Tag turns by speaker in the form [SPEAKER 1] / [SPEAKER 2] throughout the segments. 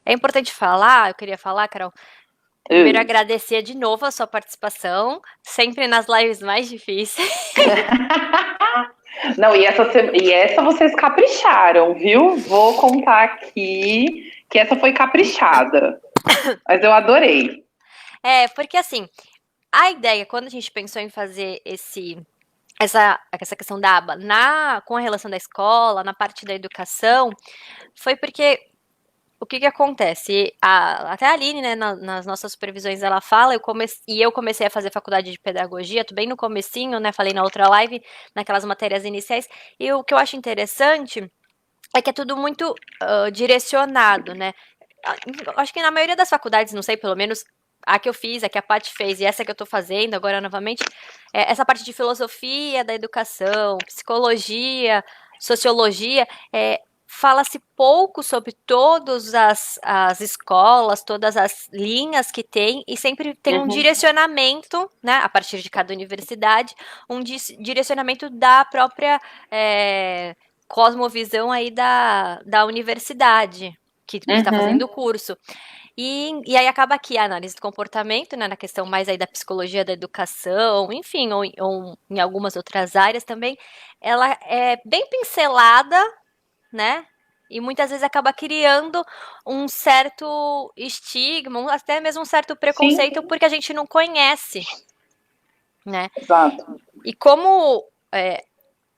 [SPEAKER 1] É importante falar, eu queria falar, Carol, primeiro agradecer de novo a sua participação, sempre nas lives mais difíceis.
[SPEAKER 2] Não, e essa vocês capricharam, viu? Vou contar aqui que essa foi caprichada. Mas eu adorei.
[SPEAKER 1] Porque assim, a ideia, quando a gente pensou em fazer essa questão da aba com a relação da escola, na parte da educação, foi porque o que acontece? Até a Aline, né, nas nossas supervisões, ela fala, eu comecei a fazer faculdade de pedagogia, tô bem no comecinho, né, falei na outra live, naquelas matérias iniciais, e o que eu acho interessante é que é tudo muito direcionado, né? Acho que na maioria das faculdades, não sei, pelo menos a que eu fiz, a que a Paty fez e essa que eu tô fazendo agora novamente, essa parte de filosofia da educação, psicologia, sociologia, fala-se pouco sobre todas as escolas, todas as linhas que tem, e sempre tem um direcionamento, né, a partir de cada universidade, um direcionamento da própria cosmovisão aí da universidade que está fazendo o curso. E aí acaba aqui a análise do comportamento, né, na questão mais aí da psicologia da educação, enfim, ou em algumas outras áreas também, ela é bem pincelada, né, e muitas vezes acaba criando um certo estigma, até mesmo um certo preconceito,
[SPEAKER 2] Sim,
[SPEAKER 1] porque a gente não conhece, né.
[SPEAKER 2] exato.
[SPEAKER 1] E como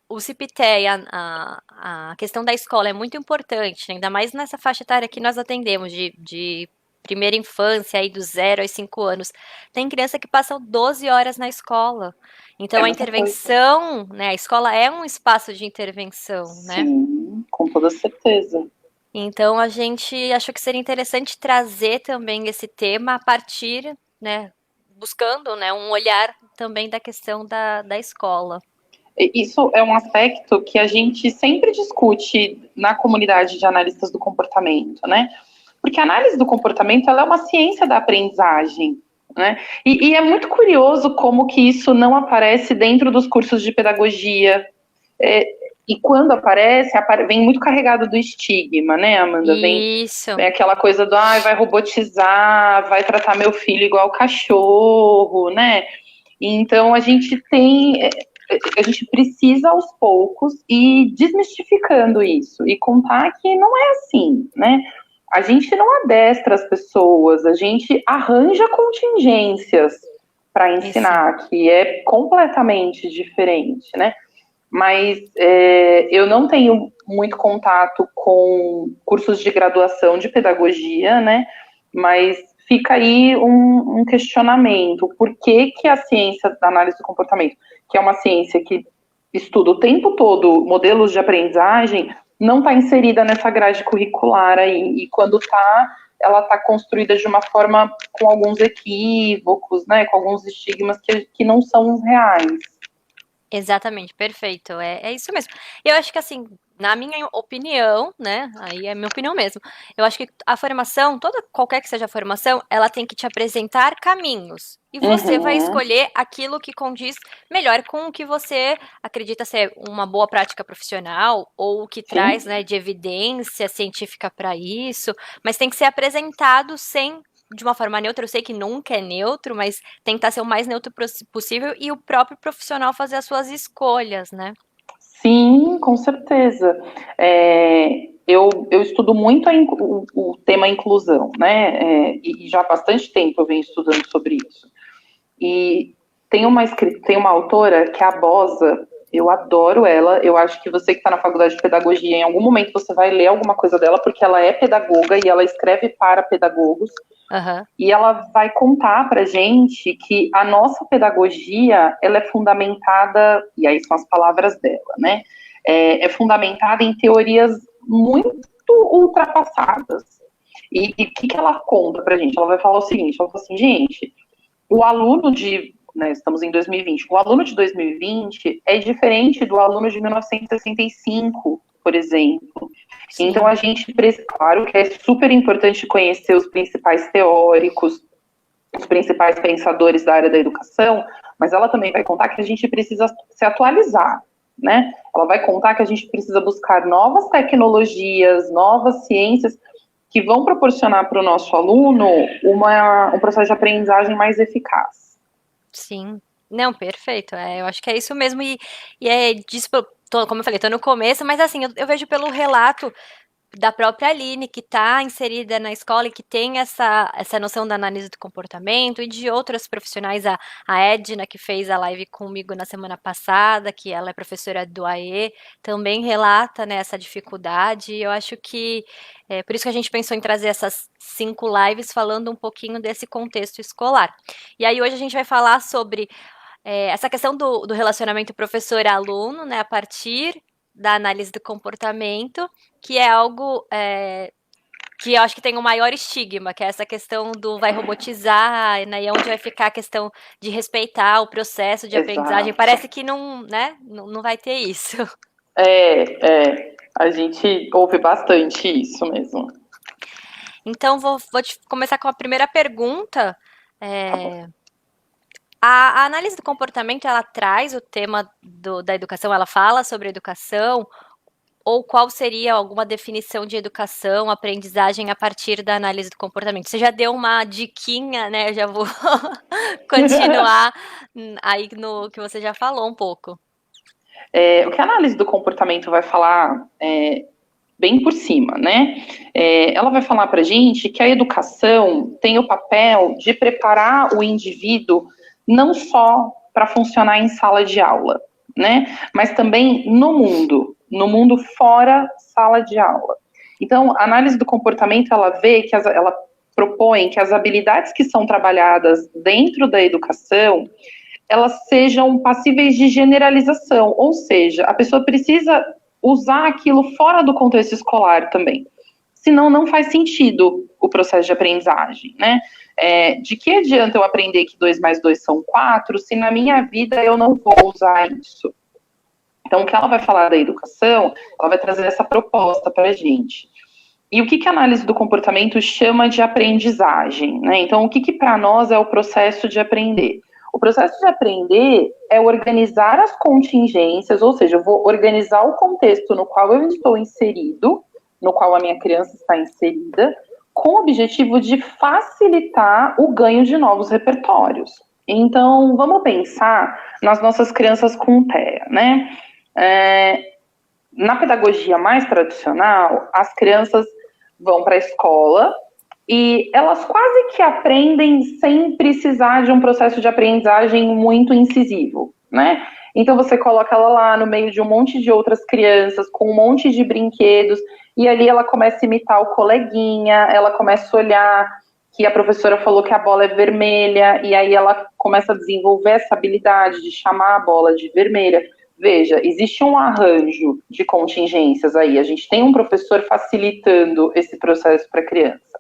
[SPEAKER 1] o CIPTE, a questão da escola é muito importante, né? Ainda mais nessa faixa etária que nós atendemos, de primeira infância, aí dos 0 aos 5 anos. Tem criança que passa 12 horas na escola.
[SPEAKER 2] É
[SPEAKER 1] Então, a
[SPEAKER 2] muita coisa.
[SPEAKER 1] intervenção, né? A escola é um espaço de intervenção, né?
[SPEAKER 2] Sim, com toda certeza.
[SPEAKER 1] Então, a gente achou que seria interessante trazer também esse tema a partir, né? Buscando, né? Um olhar também da questão da escola.
[SPEAKER 2] Isso é um aspecto que a gente sempre discute na comunidade de analistas do comportamento, né? Porque a análise do comportamento ela é uma ciência da aprendizagem, né? E é muito curioso como que isso não aparece dentro dos cursos de pedagogia. E quando aparece, vem muito carregado do estigma, né, Amanda?
[SPEAKER 1] Isso.
[SPEAKER 2] Vem aquela coisa do vai robotizar, vai tratar meu filho igual cachorro, né? Então a gente precisa aos poucos ir desmistificando isso e contar que não é assim, né? A gente não adestra as pessoas, a gente arranja contingências para ensinar, que é completamente diferente, né? Mas eu não tenho muito contato com cursos de graduação de pedagogia, né? Mas fica aí um questionamento. Por que a ciência da análise do comportamento, que é uma ciência que estuda o tempo todo modelos de aprendizagem, não está inserida nessa grade curricular aí? E quando está, ela está construída de uma forma com alguns equívocos, né? Com alguns estigmas que não são reais.
[SPEAKER 1] Exatamente, perfeito. É isso mesmo. Eu acho que, assim, na minha opinião, né? Aí é minha opinião mesmo. Eu acho que a formação, qualquer que seja a formação, ela tem que te apresentar caminhos. E você vai escolher aquilo que condiz melhor com o que você acredita ser uma boa prática profissional ou o que traz, né, de evidência científica para isso. Mas tem que ser apresentado de uma forma neutra, eu sei que nunca é neutro, mas tentar ser o mais neutro possível e o próprio profissional fazer as suas escolhas, né?
[SPEAKER 2] Sim, com certeza. Eu estudo muito o tema inclusão, né? E já há bastante tempo eu venho estudando sobre isso. E tem uma autora que é a Bosa, eu adoro ela. Eu acho que você que está na faculdade de pedagogia, em algum momento você vai ler alguma coisa dela, porque ela é pedagoga e ela escreve para pedagogos. E ela vai contar para gente que a nossa pedagogia ela é fundamentada, e aí são as palavras dela, né? É fundamentada em teorias muito ultrapassadas. E o que ela conta para gente? Ela vai falar o seguinte: ela fala assim, gente, o aluno estamos em 2020, o aluno de 2020 é diferente do aluno de 1965, por exemplo. Sim. Então a gente, claro que é super importante conhecer os principais teóricos, os principais pensadores da área da educação, mas ela também vai contar que a gente precisa se atualizar, né? Ela vai contar que a gente precisa buscar novas tecnologias, novas ciências, que vão proporcionar para o nosso aluno um processo de aprendizagem mais eficaz.
[SPEAKER 1] Sim. Não, perfeito. Eu acho que é isso mesmo. E é disso, como eu falei, tô no começo, mas assim, eu vejo pelo relato da própria Aline, que está inserida na escola e que tem essa noção da análise do comportamento, e de outras profissionais, a Edna, que fez a live comigo na semana passada, que ela é professora do AE, também relata, né, essa dificuldade, e eu acho que por isso que a gente pensou em trazer essas 5 lives falando um pouquinho desse contexto escolar. E aí hoje a gente vai falar sobre essa questão do relacionamento professor-aluno, né, a partir da análise do comportamento, que é algo que eu acho que tem um maior estigma, que é essa questão do vai robotizar, né, e onde vai ficar a questão de respeitar o processo de aprendizagem.
[SPEAKER 2] Exato.
[SPEAKER 1] Parece que não, né, não vai ter isso.
[SPEAKER 2] A gente ouve bastante isso mesmo.
[SPEAKER 1] Então, vou começar com a primeira pergunta.
[SPEAKER 2] Tá.
[SPEAKER 1] A análise do comportamento, ela traz o tema da educação, ela fala sobre educação, ou qual seria alguma definição de educação, aprendizagem a partir da análise do comportamento? Você já deu uma diquinha, né? Eu já vou continuar aí no que você já falou um pouco.
[SPEAKER 2] O que a análise do comportamento vai falar bem por cima, né? Ela vai falar para a gente que a educação tem o papel de preparar o indivíduo não só para funcionar em sala de aula, né? Mas também no mundo fora sala de aula. Então, a análise do comportamento, ela propõe que as habilidades que são trabalhadas dentro da educação, elas sejam passíveis de generalização, ou seja, a pessoa precisa usar aquilo fora do contexto escolar também. Senão, não faz sentido o processo de aprendizagem, né? De que adianta eu aprender que 2 mais 2 são 4, se na minha vida eu não vou usar isso? Então, o que ela vai falar da educação, ela vai trazer essa proposta para a gente. E o que a análise do comportamento chama de aprendizagem, né? Então, o que para nós é o processo de aprender? O processo de aprender é organizar as contingências, ou seja, eu vou organizar o contexto no qual eu estou inserido, no qual a minha criança está inserida, com o objetivo de facilitar o ganho de novos repertórios. Então, vamos pensar nas nossas crianças com TEA, né? Na pedagogia mais tradicional, as crianças vão para a escola e elas quase que aprendem sem precisar de um processo de aprendizagem muito incisivo, né? Então você coloca ela lá no meio de um monte de outras crianças, com um monte de brinquedos, e ali ela começa a imitar o coleguinha, ela começa a olhar que a professora falou que a bola é vermelha, e aí ela começa a desenvolver essa habilidade de chamar a bola de vermelha. Veja, existe um arranjo de contingências aí, a gente tem um professor facilitando esse processo para a criança.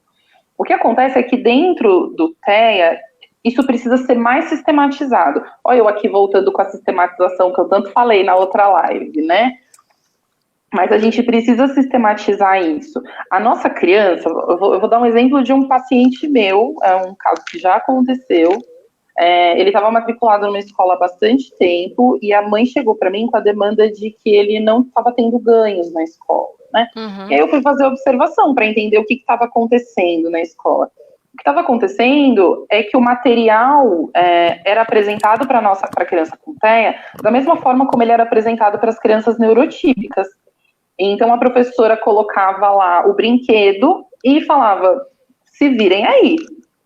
[SPEAKER 2] O que acontece é que dentro do TEA, isso precisa ser mais sistematizado. Olha eu aqui voltando com a sistematização que eu tanto falei na outra live, né? Mas a gente precisa sistematizar isso. A nossa criança, eu vou dar um exemplo de um paciente meu, é um caso que já aconteceu. Ele estava matriculado numa escola há bastante tempo e a mãe chegou para mim com a demanda de que ele não estava tendo ganhos na escola, né? Uhum. E aí eu fui fazer observação para entender o que estava acontecendo na escola. O que estava acontecendo é que o material era apresentado para a criança com TEA da mesma forma como ele era apresentado para as crianças neurotípicas. Então a professora colocava lá o brinquedo e falava, se virem aí,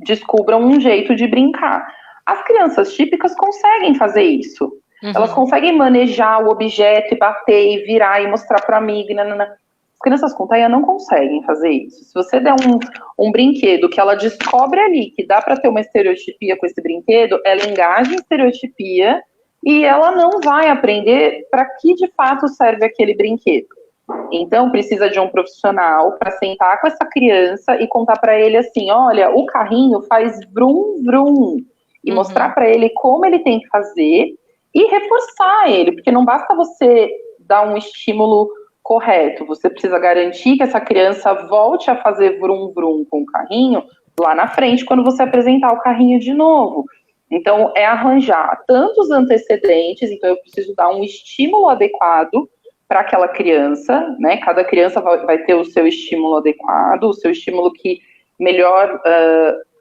[SPEAKER 2] descubram um jeito de brincar. As crianças típicas conseguem fazer isso. Uhum. Elas conseguem manejar o objeto e bater e virar e mostrar para a amiga. As crianças com TEA não conseguem fazer isso. Se você der um brinquedo que ela descobre ali que dá para ter uma estereotipia com esse brinquedo, ela engaja em estereotipia e ela não vai aprender para que de fato serve aquele brinquedo. Então, precisa de um profissional para sentar com essa criança e contar para ele assim, olha, o carrinho faz vrum, vrum. E mostrar para ele como ele tem que fazer e reforçar ele, porque não basta você dar um estímulo correto, você precisa garantir que essa criança volte a fazer vrum, vrum com o carrinho lá na frente, quando você apresentar o carrinho de novo. Então, é arranjar tantos antecedentes, então eu preciso dar um estímulo adequado para aquela criança, né? Cada criança vai ter o seu estímulo adequado, o seu estímulo que melhor,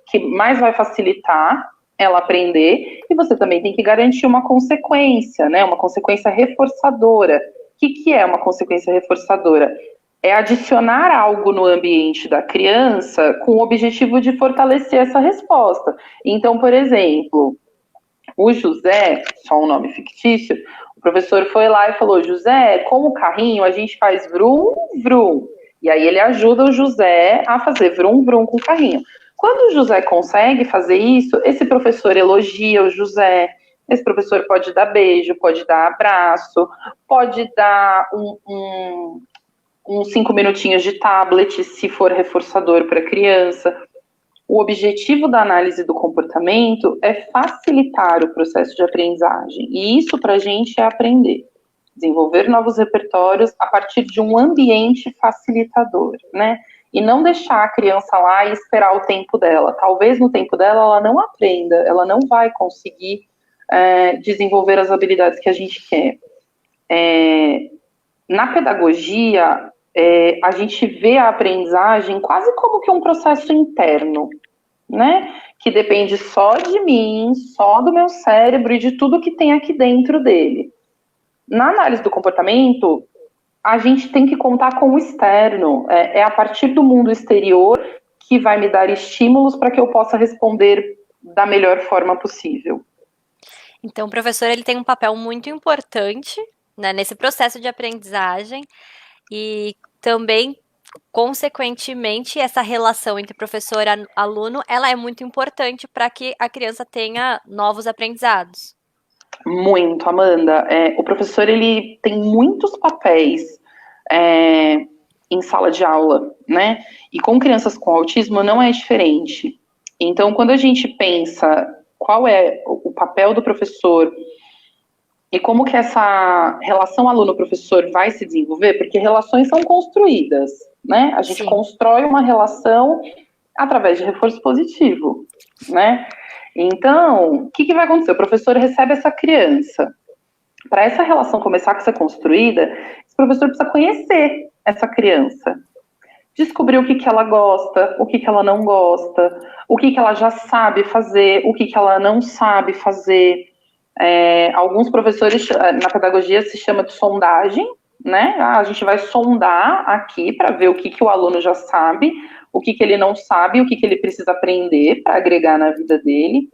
[SPEAKER 2] que mais vai facilitar ela aprender, e você também tem que garantir uma consequência, né? Uma consequência reforçadora. O que é uma consequência reforçadora? É adicionar algo no ambiente da criança com o objetivo de fortalecer essa resposta. Então, por exemplo, o José, só um nome fictício, o professor foi lá e falou: José, com o carrinho a gente faz vrum, vrum. E aí ele ajuda o José a fazer vrum, vrum com o carrinho. Quando o José consegue fazer isso, esse professor elogia o José, esse professor pode dar beijo, pode dar abraço, pode dar uns 5 minutinhos de tablet, se for reforçador para a criança. O objetivo da análise do comportamento é facilitar o processo de aprendizagem. E isso, para a gente, é aprender. Desenvolver novos repertórios a partir de um ambiente facilitador, né? E não deixar a criança lá e esperar o tempo dela. Talvez no tempo dela ela não aprenda, ela não vai conseguir desenvolver as habilidades que a gente quer. Na pedagogia, a gente vê a aprendizagem quase como que um processo interno, né? Que depende só de mim, só do meu cérebro e de tudo que tem aqui dentro dele. Na análise do comportamento, a gente tem que contar com o externo. É a partir do mundo exterior que vai me dar estímulos para que eu possa responder da melhor forma possível.
[SPEAKER 1] Então, o professor ele tem um papel muito importante, né, nesse processo de aprendizagem e também, consequentemente, essa relação entre professor e aluno, ela é muito importante para que a criança tenha novos aprendizados.
[SPEAKER 2] Muito, Amanda. O professor ele tem muitos papéis em sala de aula, né? E com crianças com autismo não é diferente. Então, quando a gente pensa qual é o papel do professor e como que essa relação aluno-professor vai se desenvolver, porque relações são construídas, né? A gente constrói uma relação através de reforço positivo, né? Então, o que vai acontecer? O professor recebe essa criança. Para essa relação começar a ser construída, esse professor precisa conhecer essa criança. Descobrir o que ela gosta, o que ela não gosta, o que ela já sabe fazer, o que ela não sabe fazer. Alguns professores, na pedagogia, se chama de sondagem, né? A gente vai sondar aqui para ver o que o aluno já sabe, o que ele não sabe, o que ele precisa aprender para agregar na vida dele.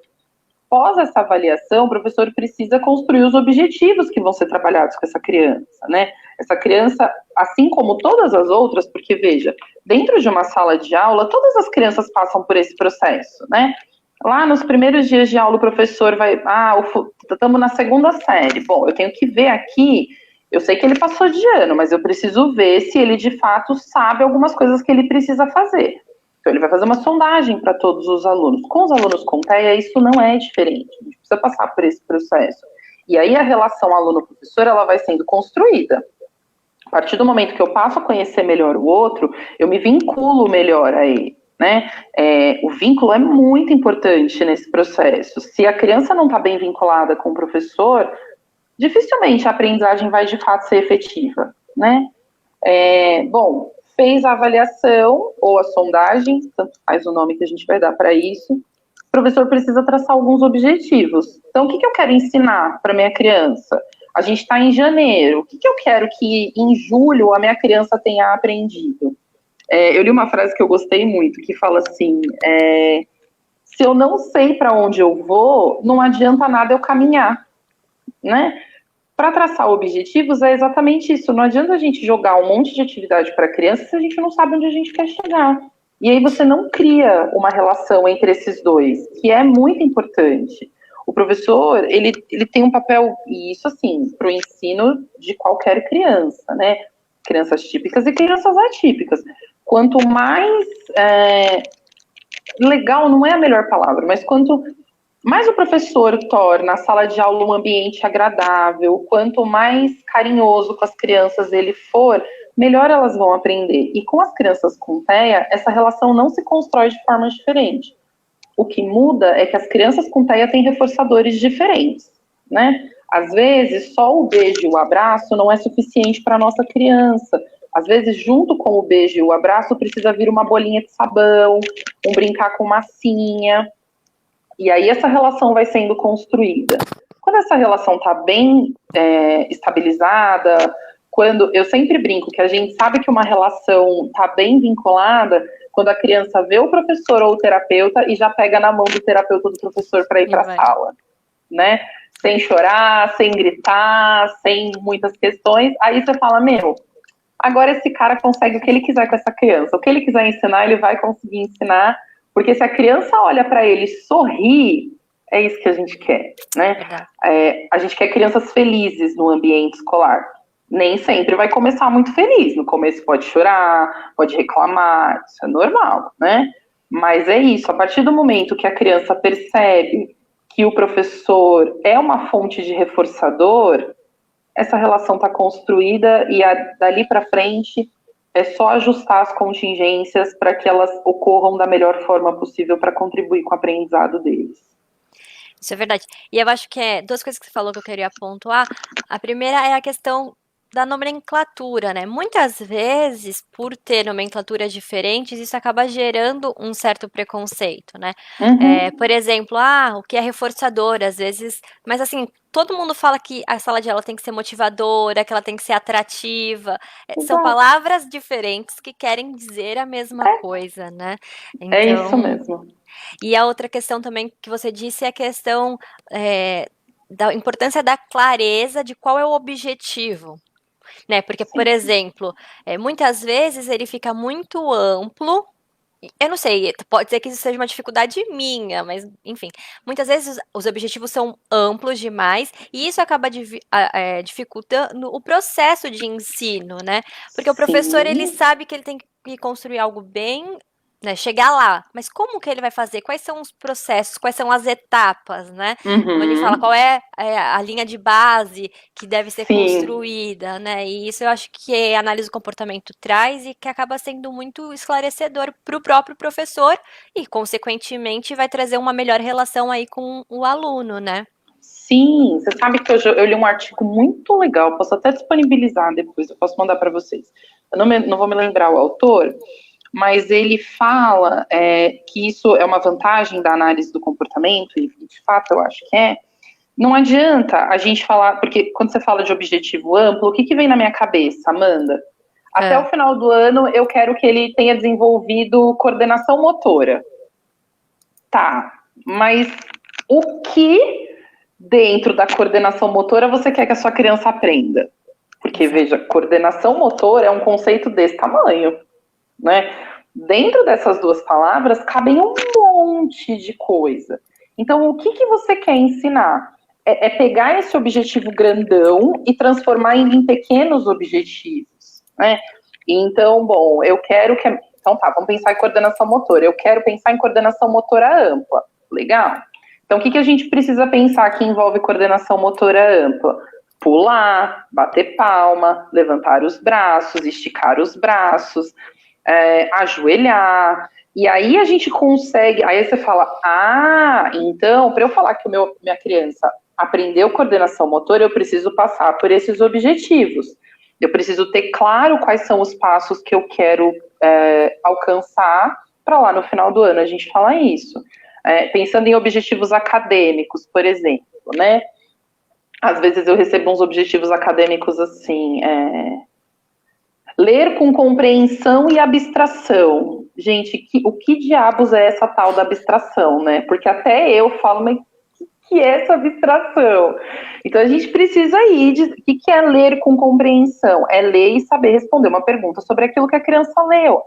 [SPEAKER 2] Após essa avaliação, o professor precisa construir os objetivos que vão ser trabalhados com essa criança, né? Essa criança, assim como todas as outras, porque, veja, dentro de uma sala de aula, todas as crianças passam por esse processo, né? Lá nos primeiros dias de aula, o professor vai... estamos na segunda série. Bom, eu tenho que ver aqui... Eu sei que ele passou de ano, mas eu preciso ver se ele, de fato, sabe algumas coisas que ele precisa fazer. Então, ele vai fazer uma sondagem para todos os alunos. Com os alunos com TEA, isso não é diferente. A gente precisa passar por esse processo. E aí, a relação aluno-professor, ela vai sendo construída. A partir do momento que eu passo a conhecer melhor o outro, eu me vinculo melhor a ele, né? O vínculo é muito importante nesse processo. Se a criança não está bem vinculada com o professor, dificilmente a aprendizagem vai de fato ser efetiva, né? Bom, fez a avaliação ou a sondagem, tanto faz o nome que a gente vai dar para isso, o professor precisa traçar alguns objetivos. Então, o que eu quero ensinar para minha criança? A gente está em janeiro, o que eu quero que em julho a minha criança tenha aprendido? Eu li uma frase que eu gostei muito, que fala assim, se eu não sei para onde eu vou, não adianta nada eu caminhar, né? Para traçar objetivos é exatamente isso. Não adianta a gente jogar um monte de atividade para a criança se a gente não sabe onde a gente quer chegar. E aí você não cria uma relação entre esses dois, que é muito importante. O professor, ele tem um papel, e isso assim, para o ensino de qualquer criança, né? Crianças típicas e crianças atípicas. Quanto mais legal, não é a melhor palavra, mas quanto mais o professor torna a sala de aula um ambiente agradável, quanto mais carinhoso com as crianças ele for, melhor elas vão aprender. E com as crianças com TEA, essa relação não se constrói de forma diferente. O que muda é que as crianças com TEA têm reforçadores diferentes, né? Às vezes, só o beijo e o abraço não é suficiente para a nossa criança. Às vezes, junto com o beijo e o abraço, precisa vir uma bolinha de sabão, um brincar com massinha. E aí essa relação vai sendo construída. Quando essa relação está bem estabilizada, quando eu sempre brinco que a gente sabe que uma relação está bem vinculada, quando a criança vê o professor ou o terapeuta e já pega na mão do terapeuta ou do professor para ir para a sala, né? Sem chorar, sem gritar, sem muitas questões. Aí você fala, meu, agora esse cara consegue o que ele quiser com essa criança. O que ele quiser ensinar, ele vai conseguir ensinar, porque se a criança olha para ele e sorri, é isso que a gente quer, né? A gente quer crianças felizes no ambiente escolar. Nem sempre vai começar muito feliz. No começo pode chorar, pode reclamar, isso é normal, né? Mas é isso, a partir do momento que a criança percebe que o professor é uma fonte de reforçador, essa relação está construída e dali para frente é só ajustar as contingências para que elas ocorram da melhor forma possível para contribuir com o aprendizado deles.
[SPEAKER 1] Isso é verdade. E eu acho que duas coisas que você falou que eu queria pontuar. A primeira é a questão da nomenclatura, né? Muitas vezes, por ter nomenclaturas diferentes, isso acaba gerando um certo preconceito, né? Por exemplo, o que é reforçador, às vezes... Mas, assim, todo mundo fala que a sala de aula tem que ser motivadora, que ela tem que ser atrativa. São palavras diferentes que querem dizer a mesma coisa, né?
[SPEAKER 2] Então, é isso mesmo.
[SPEAKER 1] E a outra questão também que você disse é a questão da importância da clareza de qual é o objetivo. Né? Porque, por exemplo, muitas vezes ele fica muito amplo. Eu não sei, pode ser que isso seja uma dificuldade minha, mas, enfim, muitas vezes os objetivos são amplos demais e isso acaba dificultando o processo de ensino, né? Porque o professor, ele sabe que ele tem que construir algo bem, né, chegar lá, mas como que ele vai fazer? Quais são os processos? Quais são as etapas, né? Como ele fala, qual é a linha de base que deve ser construída, né? E isso eu acho que a análise do comportamento traz e que acaba sendo muito esclarecedor para o próprio professor e, consequentemente, vai trazer uma melhor relação aí com o aluno, né?
[SPEAKER 2] Sim, você sabe que eu li um artigo muito legal, posso até disponibilizar depois, eu posso mandar para vocês. Eu não vou me lembrar o autor, mas ele fala que isso é uma vantagem da análise do comportamento, e de fato eu acho que é. Não adianta a gente falar, porque quando você fala de objetivo amplo, o que vem na minha cabeça, Amanda? Até o final do ano eu quero que ele tenha desenvolvido coordenação motora. Tá, mas o que dentro da coordenação motora você quer que a sua criança aprenda? Porque, veja, coordenação motora é um conceito desse tamanho, né? Dentro dessas duas palavras cabem um monte de coisa. Então, o que você quer ensinar? É pegar esse objetivo grandão e transformar em pequenos objetivos, né? Então, bom, eu quero que... Então tá, vamos pensar em coordenação motora. Eu quero pensar em coordenação motora ampla. Legal. Então, o que a gente precisa pensar que envolve coordenação motora ampla? Pular, bater palma, levantar os braços, esticar os braços, ajoelhar, e aí a gente consegue, aí você fala, então, para eu falar que minha criança aprendeu coordenação motora, eu preciso passar por esses objetivos, eu preciso ter claro quais são os passos que eu quero alcançar, para lá no final do ano a gente falar isso. Pensando em objetivos acadêmicos, por exemplo, né, às vezes eu recebo uns objetivos acadêmicos assim, ler com compreensão e abstração. Gente, o que diabos é essa tal da abstração, né? Porque até eu falo, mas o que é essa abstração? Então a gente precisa ir de o que é ler com compreensão? É ler e saber responder uma pergunta sobre aquilo que a criança leu.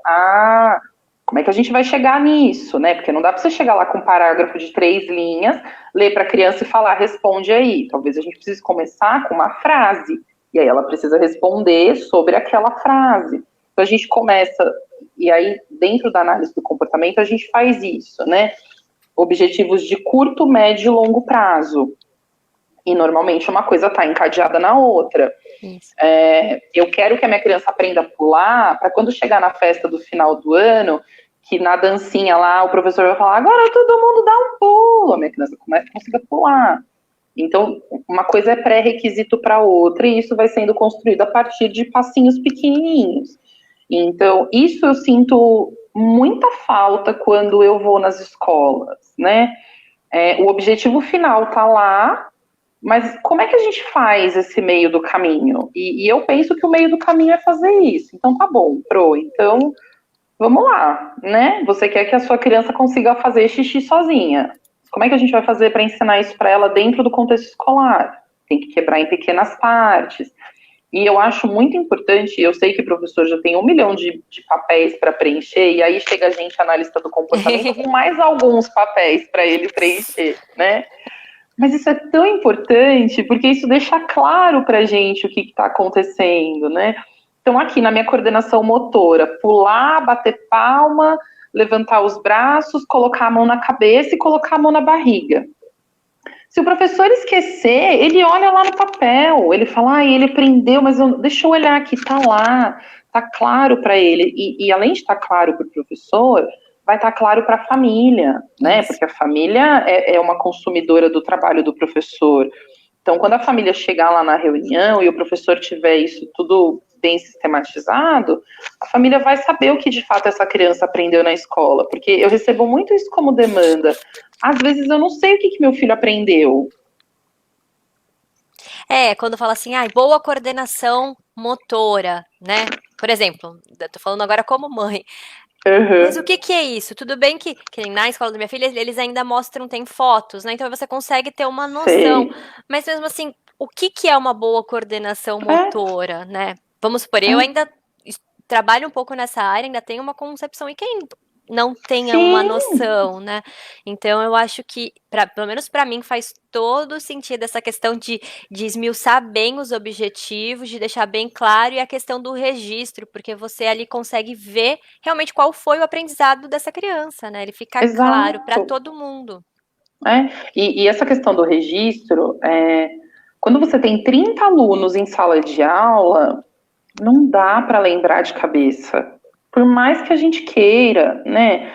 [SPEAKER 2] Como é que a gente vai chegar nisso, né? Porque não dá para você chegar lá com um parágrafo de 3 linhas, ler para a criança e falar, responde aí. Talvez a gente precise começar com uma frase. E aí ela precisa responder sobre aquela frase. Então a gente começa, e aí dentro da análise do comportamento a gente faz isso, né? Objetivos de curto, médio e longo prazo. E normalmente uma coisa está encadeada na outra. Eu quero que a minha criança aprenda a pular, para quando chegar na festa do final do ano, que na dancinha lá o professor vai falar, agora todo mundo dá um pulo. A minha criança consiga pular. Então, uma coisa é pré-requisito para outra, e isso vai sendo construído a partir de passinhos pequenininhos. Então, isso eu sinto muita falta quando eu vou nas escolas, né? O objetivo final está lá, mas como é que a gente faz esse meio do caminho? E eu penso que o meio do caminho é fazer isso. Então, tá bom, então vamos lá, né? Você quer que a sua criança consiga fazer xixi sozinha. Como é que a gente vai fazer para ensinar isso para ela dentro do contexto escolar? Tem que quebrar em pequenas partes. E eu acho muito importante, eu sei que o professor já tem 1 milhão de papéis para preencher, e aí chega a gente, analista do comportamento, com mais alguns papéis para ele preencher, né? Mas isso é tão importante, porque isso deixa claro para a gente o que está acontecendo, né? Então, aqui na minha coordenação motora, pular, bater palma, levantar os braços, colocar a mão na cabeça e colocar a mão na barriga. Se o professor esquecer, ele olha lá no papel, ele fala, ele prendeu, mas deixa eu olhar aqui, tá lá, tá claro para ele. E além de estar claro para o professor, vai estar claro para a família, né? Porque a família é uma consumidora do trabalho do professor. Então, quando a família chegar lá na reunião e o professor tiver isso tudo bem sistematizado, a família vai saber o que de fato essa criança aprendeu na escola, porque eu recebo muito isso como demanda. Às vezes eu não sei o que meu filho aprendeu.
[SPEAKER 1] Quando fala assim, boa coordenação motora, né? Por exemplo, eu tô falando agora como mãe. Mas o que é isso? Tudo bem que na escola da minha filha, eles ainda mostram, tem fotos, né? Então você consegue ter uma noção.
[SPEAKER 2] Sei.
[SPEAKER 1] Mas mesmo assim, o que é uma boa coordenação motora, né? Vamos supor, eu ainda trabalho um pouco nessa área, ainda tenho uma concepção, e quem não tenha uma
[SPEAKER 2] Sim.
[SPEAKER 1] noção, né? Então eu acho que, pelo menos para mim, faz todo sentido essa questão de esmiuçar bem os objetivos, de deixar bem claro, e a questão do registro, porque você ali consegue ver realmente qual foi o aprendizado dessa criança, né? Ele fica claro para
[SPEAKER 2] Exato.
[SPEAKER 1] todo mundo.
[SPEAKER 2] E essa questão do registro, quando você tem 30 alunos em sala de aula, não dá para lembrar de cabeça. Por mais que a gente queira, né?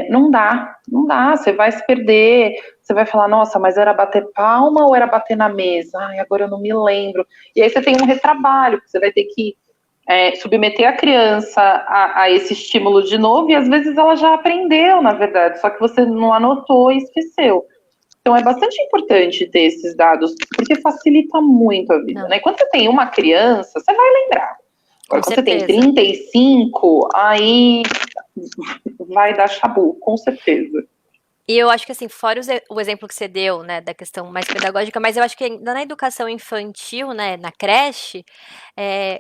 [SPEAKER 2] Não dá, você vai se perder, você vai falar, nossa, mas era bater palma ou era bater na mesa? Agora eu não me lembro. E aí você tem um retrabalho, você vai ter que submeter a criança a esse estímulo de novo, e às vezes ela já aprendeu, na verdade, só que você não anotou e esqueceu. Então é bastante importante ter esses dados, porque facilita muito a vida, né? Quando você tem uma criança, você vai lembrar. Agora, quando você tem 35, aí vai dar chabu, com certeza.
[SPEAKER 1] E eu acho que, assim, fora o exemplo que você deu, né, da questão mais pedagógica, mas eu acho que ainda na educação infantil, né, na creche,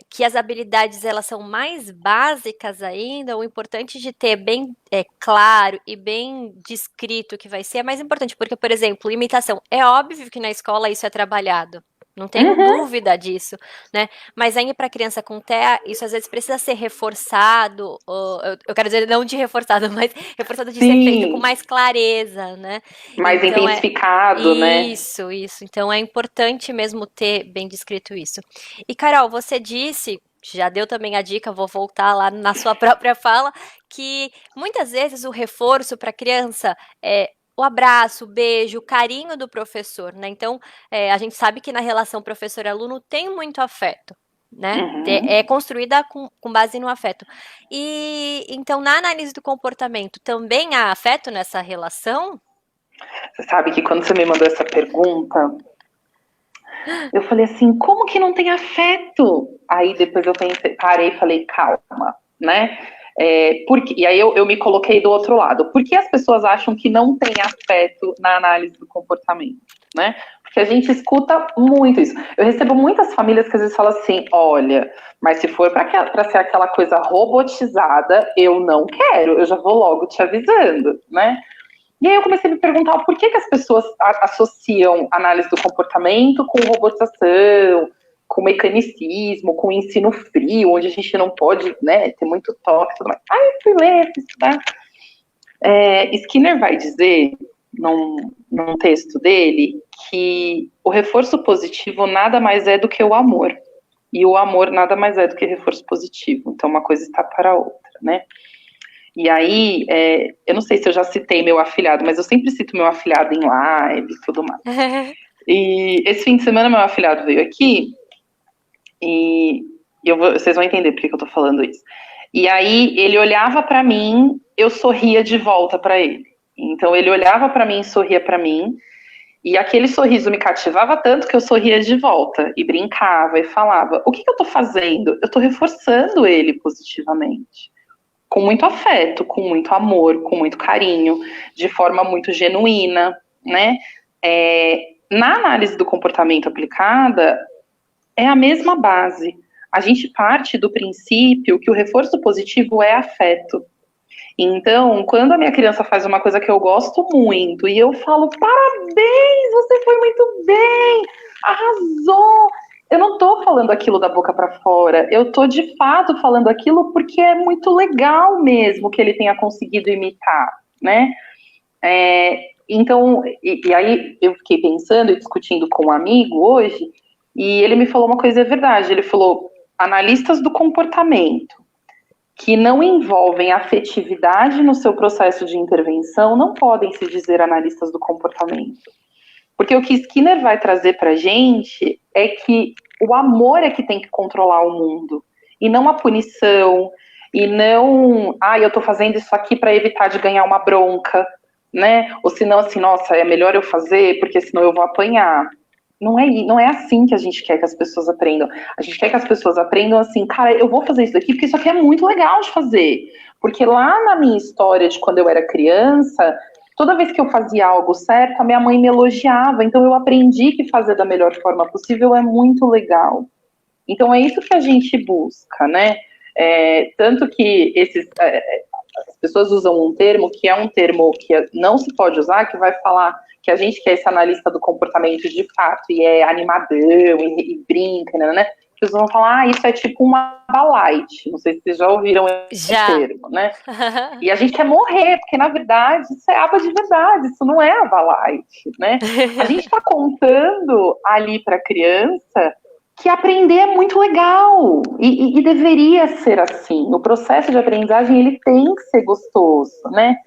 [SPEAKER 1] que as habilidades, elas são mais básicas ainda, o importante de ter bem claro e bem descrito o que vai ser é mais importante, porque, por exemplo, imitação, é óbvio que na escola isso é trabalhado, não tenho dúvida disso, né? Mas ainda para criança com TEA, isso às vezes precisa ser reforçado, eu quero dizer não de reforçado, mas reforçado de ser feito com mais clareza, né?
[SPEAKER 2] Mais
[SPEAKER 1] então,
[SPEAKER 2] intensificado, né?
[SPEAKER 1] Isso. Então é importante mesmo ter bem descrito isso. E Carol, você disse, já deu também a dica, vou voltar lá na sua própria fala, que muitas vezes o reforço para a criança é o abraço, o beijo, o carinho do professor, né? Então, a gente sabe que na relação professor-aluno tem muito afeto, né? É construída com base no afeto. E então, na análise do comportamento, também há afeto nessa relação?
[SPEAKER 2] Você sabe que quando você me mandou essa pergunta, eu falei assim, como que não tem afeto? Aí depois eu parei e falei, calma, né? E aí eu me coloquei do outro lado. Por que as pessoas acham que não tem afeto na análise do comportamento, né? Porque a gente escuta muito isso. Eu recebo muitas famílias que às vezes falam assim, olha, mas se for para ser aquela coisa robotizada, eu não quero, eu já vou logo te avisando, né? E aí eu comecei a me perguntar por que as pessoas associam análise do comportamento com robotização, com mecanicismo, com ensino frio, onde a gente não pode, né, ter muito toque e tudo mais. Aí eu fui ler, fui estudar. Skinner vai dizer, num texto dele, que o reforço positivo nada mais é do que o amor. E o amor nada mais é do que reforço positivo. Então uma coisa está para a outra, né? E aí, eu não sei se eu já citei meu afilhado, mas eu sempre cito meu afilhado em live e tudo mais. E esse fim de semana meu afilhado veio aqui e vocês vão entender por que eu tô falando isso. E aí ele olhava para mim, eu sorria de volta para ele. Então ele olhava para mim e sorria para mim, e aquele sorriso me cativava tanto que eu sorria de volta e brincava e falava: o que eu tô fazendo? Eu tô reforçando ele positivamente, com muito afeto, com muito amor, com muito carinho, de forma muito genuína, né? Na análise do comportamento aplicada, é a mesma base. A gente parte do princípio que o reforço positivo é afeto. Então, quando a minha criança faz uma coisa que eu gosto muito e eu falo: parabéns, você foi muito bem, arrasou. Eu não tô falando aquilo da boca para fora, eu tô de fato falando aquilo porque é muito legal mesmo que ele tenha conseguido imitar, né? Então, e aí eu fiquei pensando e discutindo com um amigo hoje, e ele me falou uma coisa, é verdade, ele falou: analistas do comportamento que não envolvem afetividade no seu processo de intervenção não podem se dizer analistas do comportamento. Porque o que Skinner vai trazer para a gente é que o amor é que tem que controlar o mundo, e não a punição, e não, eu estou fazendo isso aqui para evitar de ganhar uma bronca, né? Ou senão, assim, nossa, é melhor eu fazer, porque senão eu vou apanhar. Não é assim que a gente quer que as pessoas aprendam. A gente quer que as pessoas aprendam assim: cara, eu vou fazer isso daqui porque isso aqui é muito legal de fazer. Porque lá na minha história de quando eu era criança, toda vez que eu fazia algo certo, a minha mãe me elogiava. Então eu aprendi que fazer da melhor forma possível é muito legal. Então é isso que a gente busca, né? Tanto que as pessoas usam um termo que é um termo que não se pode usar, que vai falar que a gente quer esse analista do comportamento de fato, e é animadão, e brinca, né? As pessoas vão falar: isso é tipo uma light. Não sei se vocês já ouviram esse termo, né? E a gente quer morrer, porque na verdade isso é aba de verdade, isso não é aba light, né? A gente está contando ali para a criança que aprender é muito legal, e deveria ser assim. O processo de aprendizagem, ele tem que ser gostoso, né?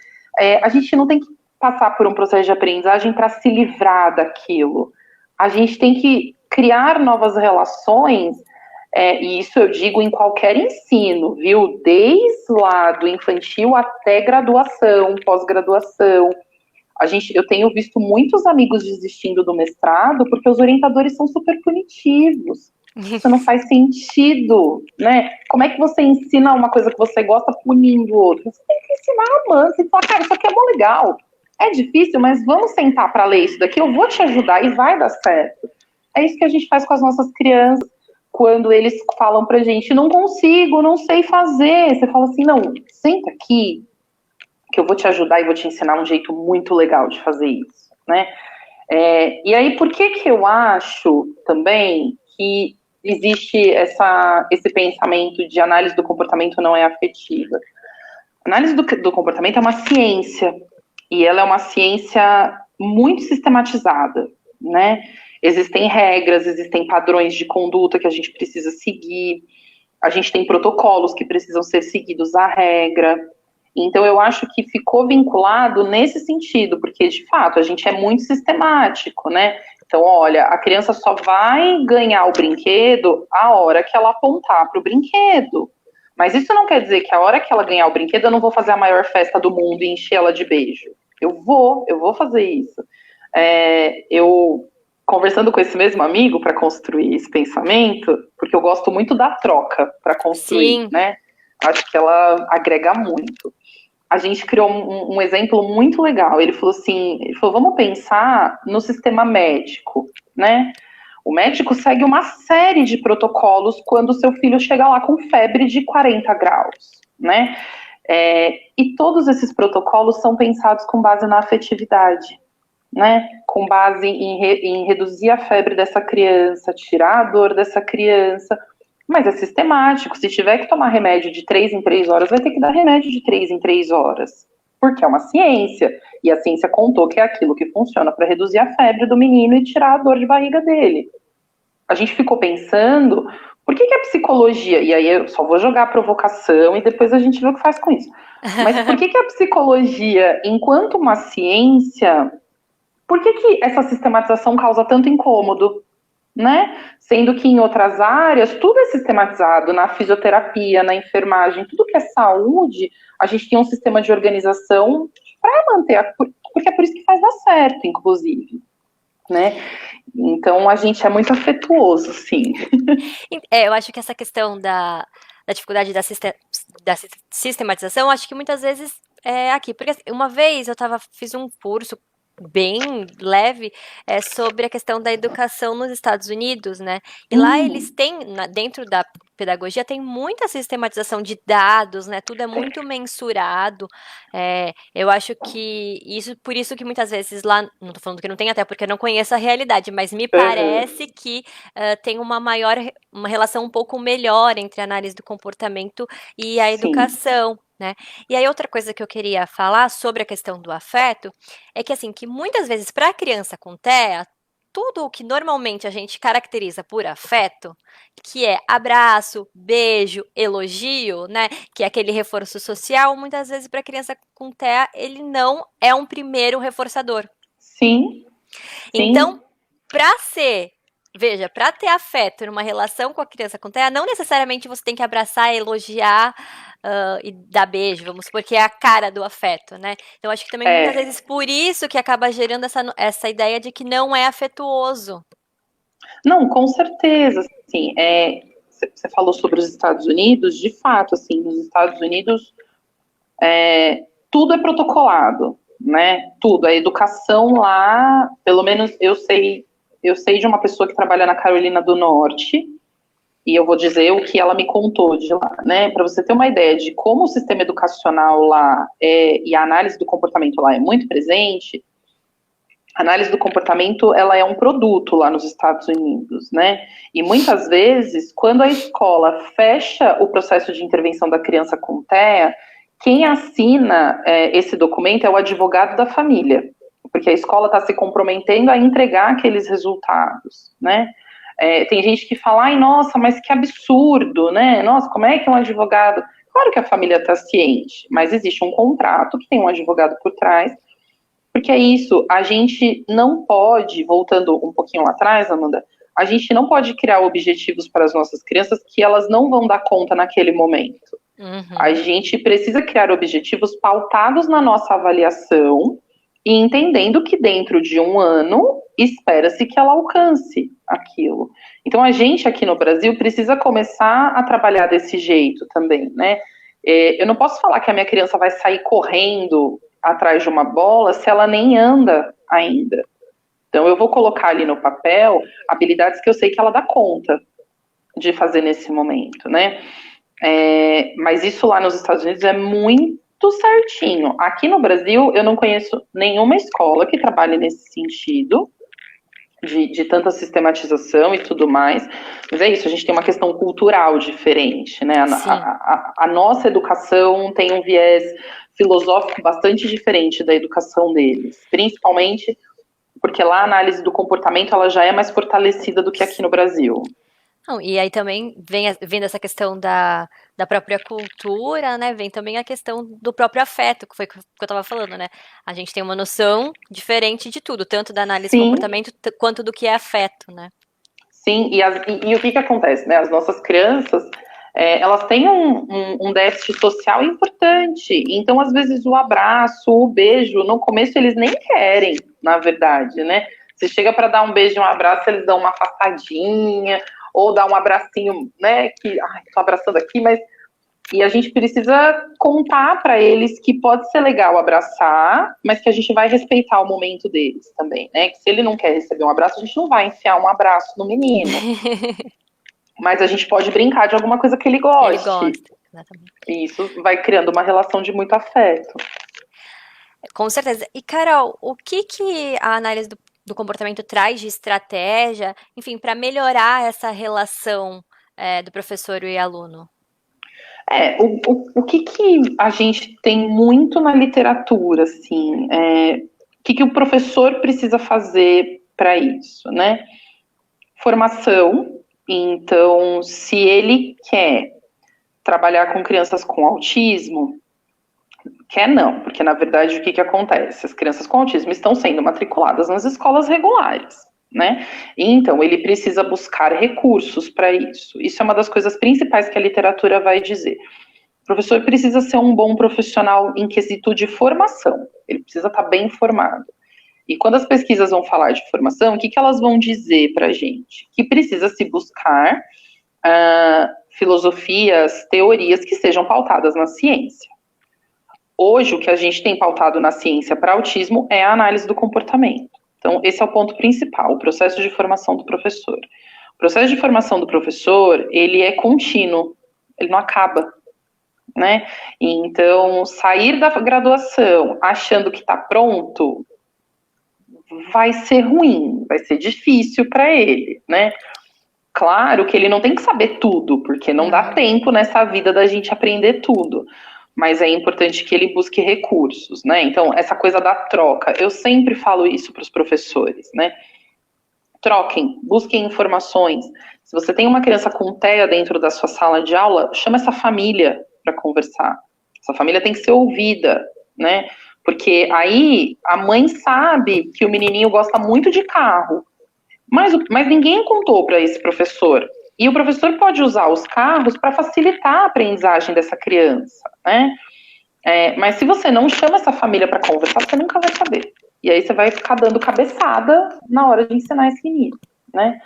[SPEAKER 2] A gente não tem que passar por um processo de aprendizagem para se livrar daquilo. A gente tem que criar novas relações, e isso eu digo em qualquer ensino, viu? Desde lá do infantil até graduação, pós-graduação. Eu tenho visto muitos amigos desistindo do mestrado porque os orientadores são super punitivos. Isso não faz sentido, né? Como é que você ensina uma coisa que você gosta punindo o outro? Você tem que ensinar amando, você fala: cara, isso aqui é bom, legal. É difícil, mas vamos sentar para ler isso daqui, eu vou te ajudar e vai dar certo. É isso que a gente faz com as nossas crianças quando eles falam pra gente: não consigo, não sei fazer. Você fala assim: não, senta aqui, que eu vou te ajudar e vou te ensinar um jeito muito legal de fazer isso, né? E aí, por que eu acho também que existe esse pensamento de análise do comportamento não é afetiva? Análise do comportamento é uma ciência, e ela é uma ciência muito sistematizada, né? Existem regras, existem padrões de conduta que a gente precisa seguir, a gente tem protocolos que precisam ser seguidos à regra. Então, eu acho que ficou vinculado nesse sentido, porque, de fato, a gente é muito sistemático, né? Então, olha, a criança só vai ganhar o brinquedo a hora que ela apontar para o brinquedo. Mas isso não quer dizer que a hora que ela ganhar o brinquedo, eu não vou fazer a maior festa do mundo e encher ela de beijo. Eu vou fazer isso. Eu, conversando com esse mesmo amigo para construir esse pensamento, porque eu gosto muito da troca para construir, né? Acho que ela agrega muito. A gente criou um exemplo muito legal. Ele falou assim, vamos pensar no sistema médico, né? O médico segue uma série de protocolos quando o seu filho chega lá com febre de 40 graus, né? E todos esses protocolos são pensados com base na afetividade, né? Com base em reduzir a febre dessa criança, tirar a dor dessa criança. Mas é sistemático. Se tiver que tomar remédio de 3 em 3 horas, vai ter que dar remédio de 3 em 3 horas. Porque é uma ciência. E a ciência contou que é aquilo que funciona para reduzir a febre do menino e tirar a dor de barriga dele. A gente ficou pensando, por que a psicologia... E aí eu só vou jogar a provocação e depois a gente vê o que faz com isso. Mas por que a psicologia, enquanto uma ciência... por que essa sistematização causa tanto incômodo, né? Sendo que em outras áreas tudo é sistematizado, na fisioterapia, na enfermagem, tudo que é saúde, a gente tem um sistema de organização para manter, porque é por isso que faz dar certo, inclusive, né? Então a gente é muito afetuoso, sim.
[SPEAKER 1] Eu acho que essa questão da dificuldade da sistematização, acho que muitas vezes é aqui. Porque assim, uma vez fiz um curso bem leve sobre a questão da educação nos Estados Unidos, né? E lá eles têm, dentro da pedagogia, tem muita sistematização de dados, né? Tudo é muito mensurado. Eu acho que por isso que muitas vezes lá, não tô falando que não tem até porque eu não conheço a realidade, mas me parece que tem uma relação um pouco melhor entre a análise do comportamento e a
[SPEAKER 2] Sim.
[SPEAKER 1] educação, né? E aí outra coisa que eu queria falar sobre a questão do afeto é que assim, que muitas vezes para a criança com TEA, tudo o que normalmente a gente caracteriza por afeto, que é abraço, beijo, elogio, né, que é aquele reforço social, muitas vezes para a criança com TEA, ele não é um primeiro reforçador.
[SPEAKER 2] Sim.
[SPEAKER 1] Então, para ter afeto numa relação com a criança com TEA, não necessariamente você tem que abraçar, elogiar e dar beijo, vamos supor que é a cara do afeto, né? Então, acho que também muitas vezes por isso que acaba gerando essa ideia de que não é afetuoso.
[SPEAKER 2] Não, com certeza, assim, você falou sobre os Estados Unidos, de fato, assim, nos Estados Unidos tudo é protocolado, né? Tudo, a educação lá, pelo menos eu sei de uma pessoa que trabalha na Carolina do Norte, e eu vou dizer o que ela me contou de lá, né? Para você ter uma ideia de como o sistema educacional lá e a análise do comportamento lá é muito presente. A análise do comportamento, ela é um produto lá nos Estados Unidos, né? E muitas vezes, quando a escola fecha o processo de intervenção da criança com TEA, quem assina esse documento é o advogado da família, porque a escola está se comprometendo a entregar aqueles resultados, né? Tem gente que fala, ai, nossa, mas que absurdo, né? Nossa, como é que um advogado... Claro que a família está ciente, mas existe um contrato que tem um advogado por trás, porque é isso, a gente não pode, voltando um pouquinho lá atrás, Amanda, a gente não pode criar objetivos para as nossas crianças que elas não vão dar conta naquele momento.
[SPEAKER 1] Uhum.
[SPEAKER 2] A gente precisa criar objetivos pautados na nossa avaliação e entendendo que dentro de um ano espera-se que ela alcance aquilo. Então a gente aqui no Brasil precisa começar a trabalhar desse jeito também, né? Eu não posso falar que a minha criança vai sair correndo atrás de uma bola se ela nem anda ainda. Então eu vou colocar ali no papel habilidades que eu sei que ela dá conta de fazer nesse momento, né? Mas isso lá nos Estados Unidos é muito certinho. Aqui no Brasil eu não conheço nenhuma escola que trabalhe nesse sentido, de tanta sistematização e tudo mais, mas é isso, a gente tem uma questão cultural diferente, né? A nossa educação tem um viés filosófico bastante diferente da educação deles, principalmente porque lá a análise do comportamento ela já é mais fortalecida do que aqui no Brasil.
[SPEAKER 1] Não, e aí também vem dessa questão da própria cultura, né? Vem também a questão do próprio afeto, que foi o que eu estava falando, né? A gente tem uma noção diferente de tudo, tanto da análise de comportamento quanto do que é afeto, né?
[SPEAKER 2] Sim, e o que acontece, né? As nossas crianças, elas têm um déficit social importante. Então, às vezes, o abraço, o beijo, no começo eles nem querem, na verdade, né? Você chega para dar um beijo e um abraço, eles dão uma afastadinha, ou dá um abracinho, né? Que, ai, tô abraçando aqui, mas... E a gente precisa contar para eles que pode ser legal abraçar, mas que a gente vai respeitar o momento deles também, né? Que se ele não quer receber um abraço, a gente não vai enfiar um abraço no menino. Mas a gente pode brincar de alguma coisa que ele goste.
[SPEAKER 1] Ele gosta, exatamente.
[SPEAKER 2] E isso vai criando uma relação de muito afeto.
[SPEAKER 1] Com certeza. E, Carol, o que a análise do comportamento traz de estratégia, enfim, para melhorar essa relação do professor e aluno?
[SPEAKER 2] O que a gente tem muito na literatura, assim, o que o professor precisa fazer para isso, né? Formação. Então, se ele quer trabalhar com crianças com autismo, Quer não, porque na verdade o que acontece? As crianças com autismo estão sendo matriculadas nas escolas regulares, né? E então ele precisa buscar recursos para isso. Isso é uma das coisas principais que a literatura vai dizer. O professor precisa ser um bom profissional em quesito de formação. Ele precisa estar bem formado. E quando as pesquisas vão falar de formação, o que elas vão dizer para a gente? Que precisa se buscar filosofias, teorias que sejam pautadas na ciência. Hoje, o que a gente tem pautado na ciência para autismo é a análise do comportamento. Então, esse é o ponto principal, o processo de formação do professor. O processo de formação do professor, ele é contínuo, ele não acaba, né? Então, sair da graduação achando que está pronto, vai ser ruim, vai ser difícil para ele, né? Claro que ele não tem que saber tudo, porque não dá tempo nessa vida da gente aprender tudo. Mas é importante que ele busque recursos, né? Então, essa coisa da troca, eu sempre falo isso para os professores, né? Troquem, busquem informações. Se você tem uma criança com TEA dentro da sua sala de aula, chama essa família para conversar. Essa família tem que ser ouvida, né? Porque aí a mãe sabe que o menininho gosta muito de carro, mas ninguém contou para esse professor. E o professor pode usar os carros para facilitar a aprendizagem dessa criança, né? Mas se você não chama essa família para conversar, você nunca vai saber. E aí você vai ficar dando cabeçada na hora de ensinar esse menino, né?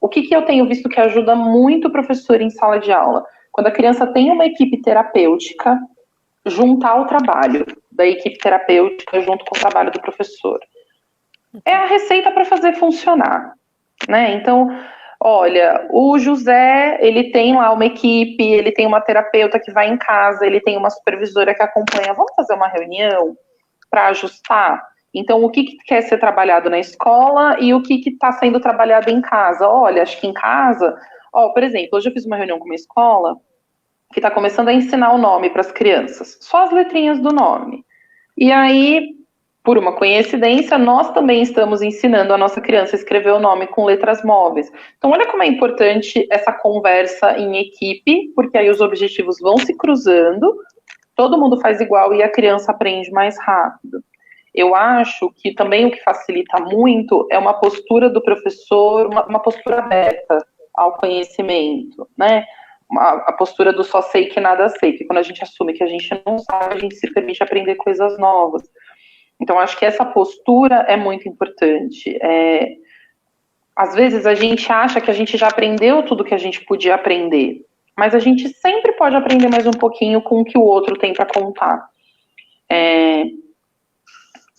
[SPEAKER 2] O que eu tenho visto que ajuda muito o professor em sala de aula? Quando a criança tem uma equipe terapêutica, juntar o trabalho da equipe terapêutica junto com o trabalho do professor. É a receita para fazer funcionar, né? Então, olha, o José, ele tem lá uma equipe, ele tem uma terapeuta que vai em casa, ele tem uma supervisora que acompanha. Vamos fazer uma reunião para ajustar? Então, o que quer ser trabalhado na escola e o que está sendo trabalhado em casa? Olha, acho que em casa, por exemplo, hoje eu fiz uma reunião com uma escola que está começando a ensinar o nome para as crianças, só as letrinhas do nome. E aí, por uma coincidência, nós também estamos ensinando a nossa criança a escrever o nome com letras móveis. Então, olha como é importante essa conversa em equipe, porque aí os objetivos vão se cruzando, todo mundo faz igual e a criança aprende mais rápido. Eu acho que também o que facilita muito é uma postura do professor, uma postura aberta ao conhecimento, né? A postura do só sei que nada sei, que quando a gente assume que a gente não sabe, a gente se permite aprender coisas novas. Então, acho que essa postura é muito importante. Às vezes, a gente acha que a gente já aprendeu tudo que a gente podia aprender, mas a gente sempre pode aprender mais um pouquinho com o que o outro tem para contar.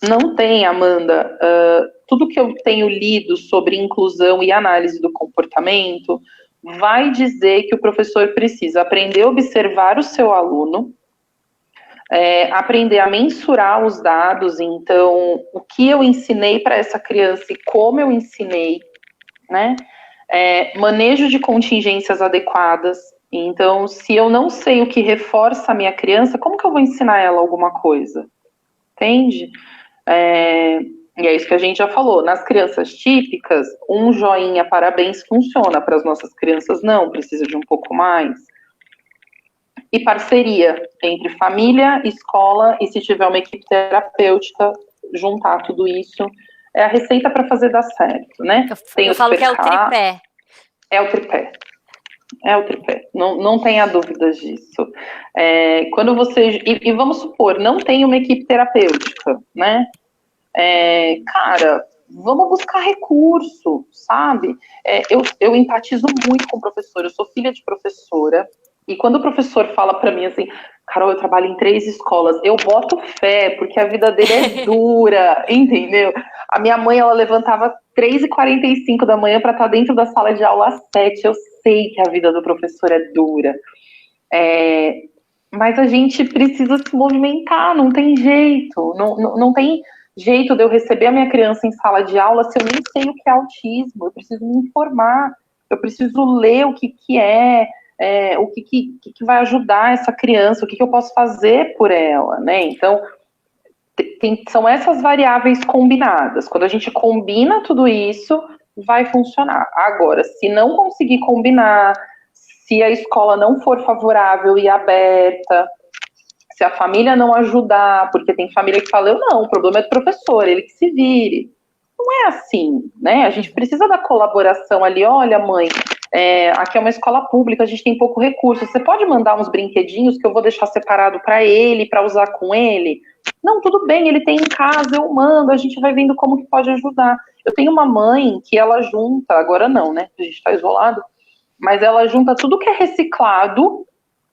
[SPEAKER 2] Não tem, Amanda, tudo que eu tenho lido sobre inclusão e análise do comportamento vai dizer que o professor precisa aprender a observar o seu aluno, aprender a mensurar os dados, então, o que eu ensinei para essa criança e como eu ensinei, né? Manejo de contingências adequadas. Então, se eu não sei o que reforça a minha criança, como que eu vou ensinar ela alguma coisa? Entende? E é isso que a gente já falou. Nas crianças típicas, um joinha, parabéns, funciona. Para as nossas crianças, não, precisa de um pouco mais. E parceria entre família, escola e, se tiver uma equipe terapêutica, juntar tudo isso. É a receita para fazer dar certo, né?
[SPEAKER 1] Eu falo que é o tripé.
[SPEAKER 2] É o tripé. É o tripé. Não tenha dúvidas disso. Quando você... E vamos supor, não tem uma equipe terapêutica, né? Cara, vamos buscar recurso, sabe? Eu empatizo muito com o professor, eu sou filha de professora, e quando o professor fala para mim assim, Carol, eu trabalho em 3 escolas, eu boto fé, porque a vida dele é dura, entendeu? A minha mãe, ela levantava 3h45 da manhã para estar dentro da sala de aula às 7, eu sei que a vida do professor é dura, mas a gente precisa se movimentar, não tem jeito, não tem jeito de eu receber a minha criança em sala de aula se eu nem sei o que é autismo. Eu preciso me informar, eu preciso ler o que é, o que vai ajudar essa criança, o que eu posso fazer por ela, né? Então, são essas variáveis combinadas. Quando a gente combina tudo isso, vai funcionar. Agora, se não conseguir combinar, se a escola não for favorável e aberta, Se a família não ajudar, porque tem família que fala, eu não, o problema é do professor, ele que se vire. Não é assim, né? A gente precisa da colaboração ali. Olha, mãe, aqui é uma escola pública, a gente tem pouco recurso. Você pode mandar uns brinquedinhos que eu vou deixar separado para ele, para usar com ele? Não, tudo bem, ele tem em casa, eu mando, a gente vai vendo como que pode ajudar. Eu tenho uma mãe que ela junta, agora não, né? A gente está isolado, mas ela junta tudo que é reciclado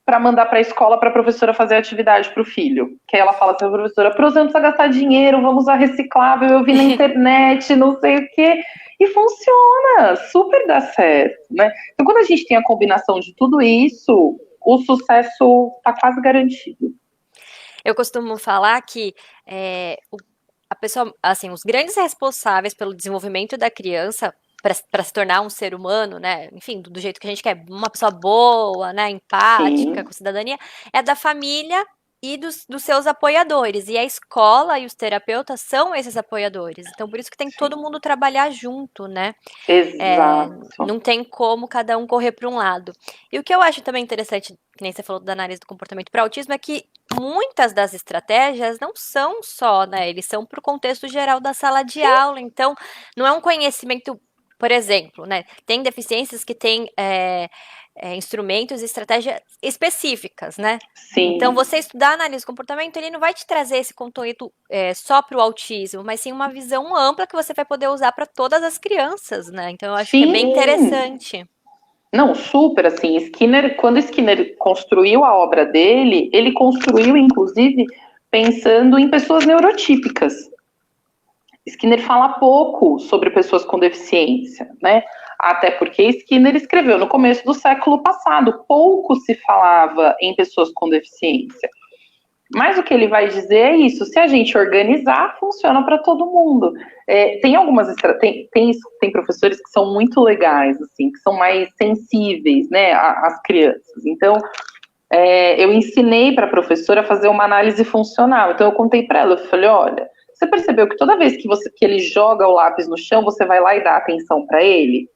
[SPEAKER 2] para mandar para a escola para a professora fazer atividade para o filho. Que aí ela fala assim, professora, para você não precisa gastar dinheiro, vamos usar reciclável, eu vi na internet, não sei o quê. E funciona, super dá certo, né? Então, quando a gente tem a combinação de tudo isso, o sucesso está quase garantido.
[SPEAKER 1] Eu costumo falar que a pessoa, assim, os grandes responsáveis pelo desenvolvimento da criança para se tornar um ser humano, né? Enfim, do jeito que a gente quer, uma pessoa boa, né? Empática,
[SPEAKER 2] Sim.
[SPEAKER 1] com cidadania, é da família e dos seus apoiadores. E a escola e os terapeutas são esses apoiadores. Então, por isso que tem que todo mundo trabalhar junto, né?
[SPEAKER 2] Exato.
[SPEAKER 1] Não tem como cada um correr para um lado. E o que eu acho também interessante, que nem você falou da análise do comportamento para autismo, é que muitas das estratégias não são só, né? Eles são para o contexto geral da sala de aula. Então, não é um conhecimento, por exemplo, né? Tem deficiências que têm instrumentos e estratégias específicas, né?
[SPEAKER 2] Sim.
[SPEAKER 1] Então, você estudar análise do comportamento, ele não vai te trazer esse conteúdo só para o autismo, mas sim uma visão ampla que você vai poder usar para todas as crianças, né? Então, eu acho que é bem interessante.
[SPEAKER 2] Não, super, assim, Skinner, quando Skinner construiu a obra dele, ele construiu, inclusive, pensando em pessoas neurotípicas. Skinner fala pouco sobre pessoas com deficiência, né? Até porque Skinner escreveu no começo do século passado, pouco se falava em pessoas com deficiência. Mas o que ele vai dizer é isso: se a gente organizar, funciona para todo mundo. Tem algumas tem professores que são muito legais, assim, que são mais sensíveis, né, às crianças. Então, eu ensinei para a professora a fazer uma análise funcional. Então, eu contei para ela, eu falei, olha, você percebeu que toda vez que ele joga o lápis no chão, você vai lá e dá atenção para ele?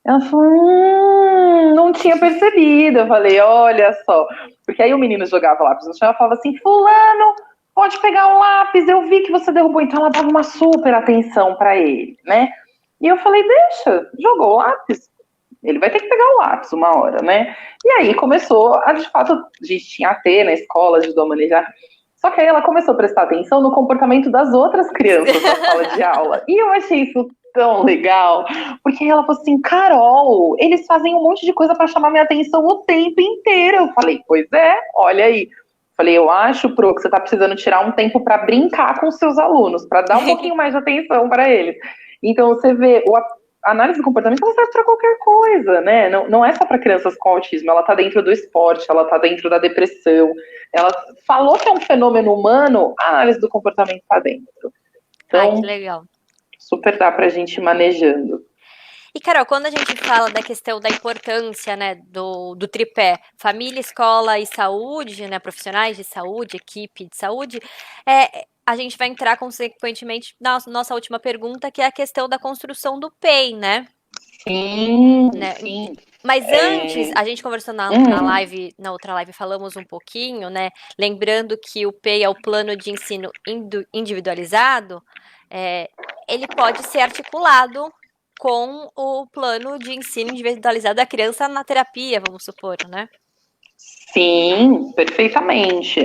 [SPEAKER 2] Ela falou, não tinha percebido. Eu falei, olha só. Porque aí o menino jogava lápis no chão, ela falava assim, fulano, pode pegar o lápis, eu vi que você derrubou. Então ela dava uma super atenção para ele, né? E eu falei, deixa, jogou o lápis, ele vai ter que pegar o lápis uma hora, né? E aí começou, de fato, a gente tinha AT na escola, ajudou a manejar. Só que aí ela começou a prestar atenção no comportamento das outras crianças da sala de aula. E eu achei isso tão legal, porque ela falou assim, Carol, eles fazem um monte de coisa para chamar minha atenção o tempo inteiro. Eu falei, pois é, olha aí. Falei, eu acho, Pro, que você tá precisando tirar um tempo para brincar com os seus alunos, para dar um pouquinho mais de atenção para eles. Então você vê, a análise do comportamento ela serve para qualquer coisa, né? Não é só para crianças com autismo, ela tá dentro do esporte, ela tá dentro da depressão. Ela falou que é um fenômeno humano, a análise do comportamento tá dentro. Então,
[SPEAKER 1] Ai, que legal.
[SPEAKER 2] Super dá pra gente ir manejando.
[SPEAKER 1] E, Carol, quando a gente fala da questão da importância, né, do tripé família, escola e saúde, né, profissionais de saúde, equipe de saúde, a gente vai entrar, consequentemente, na nossa última pergunta, que é a questão da construção do PEI, né?
[SPEAKER 2] Sim,
[SPEAKER 1] Né?
[SPEAKER 2] sim.
[SPEAKER 1] Mas antes, a gente conversou na live, na outra live, falamos um pouquinho, né? Lembrando que o PEI é o plano de ensino individualizado, ele pode ser articulado com o plano de ensino individualizado da criança na terapia, vamos supor, né?
[SPEAKER 2] Sim, perfeitamente.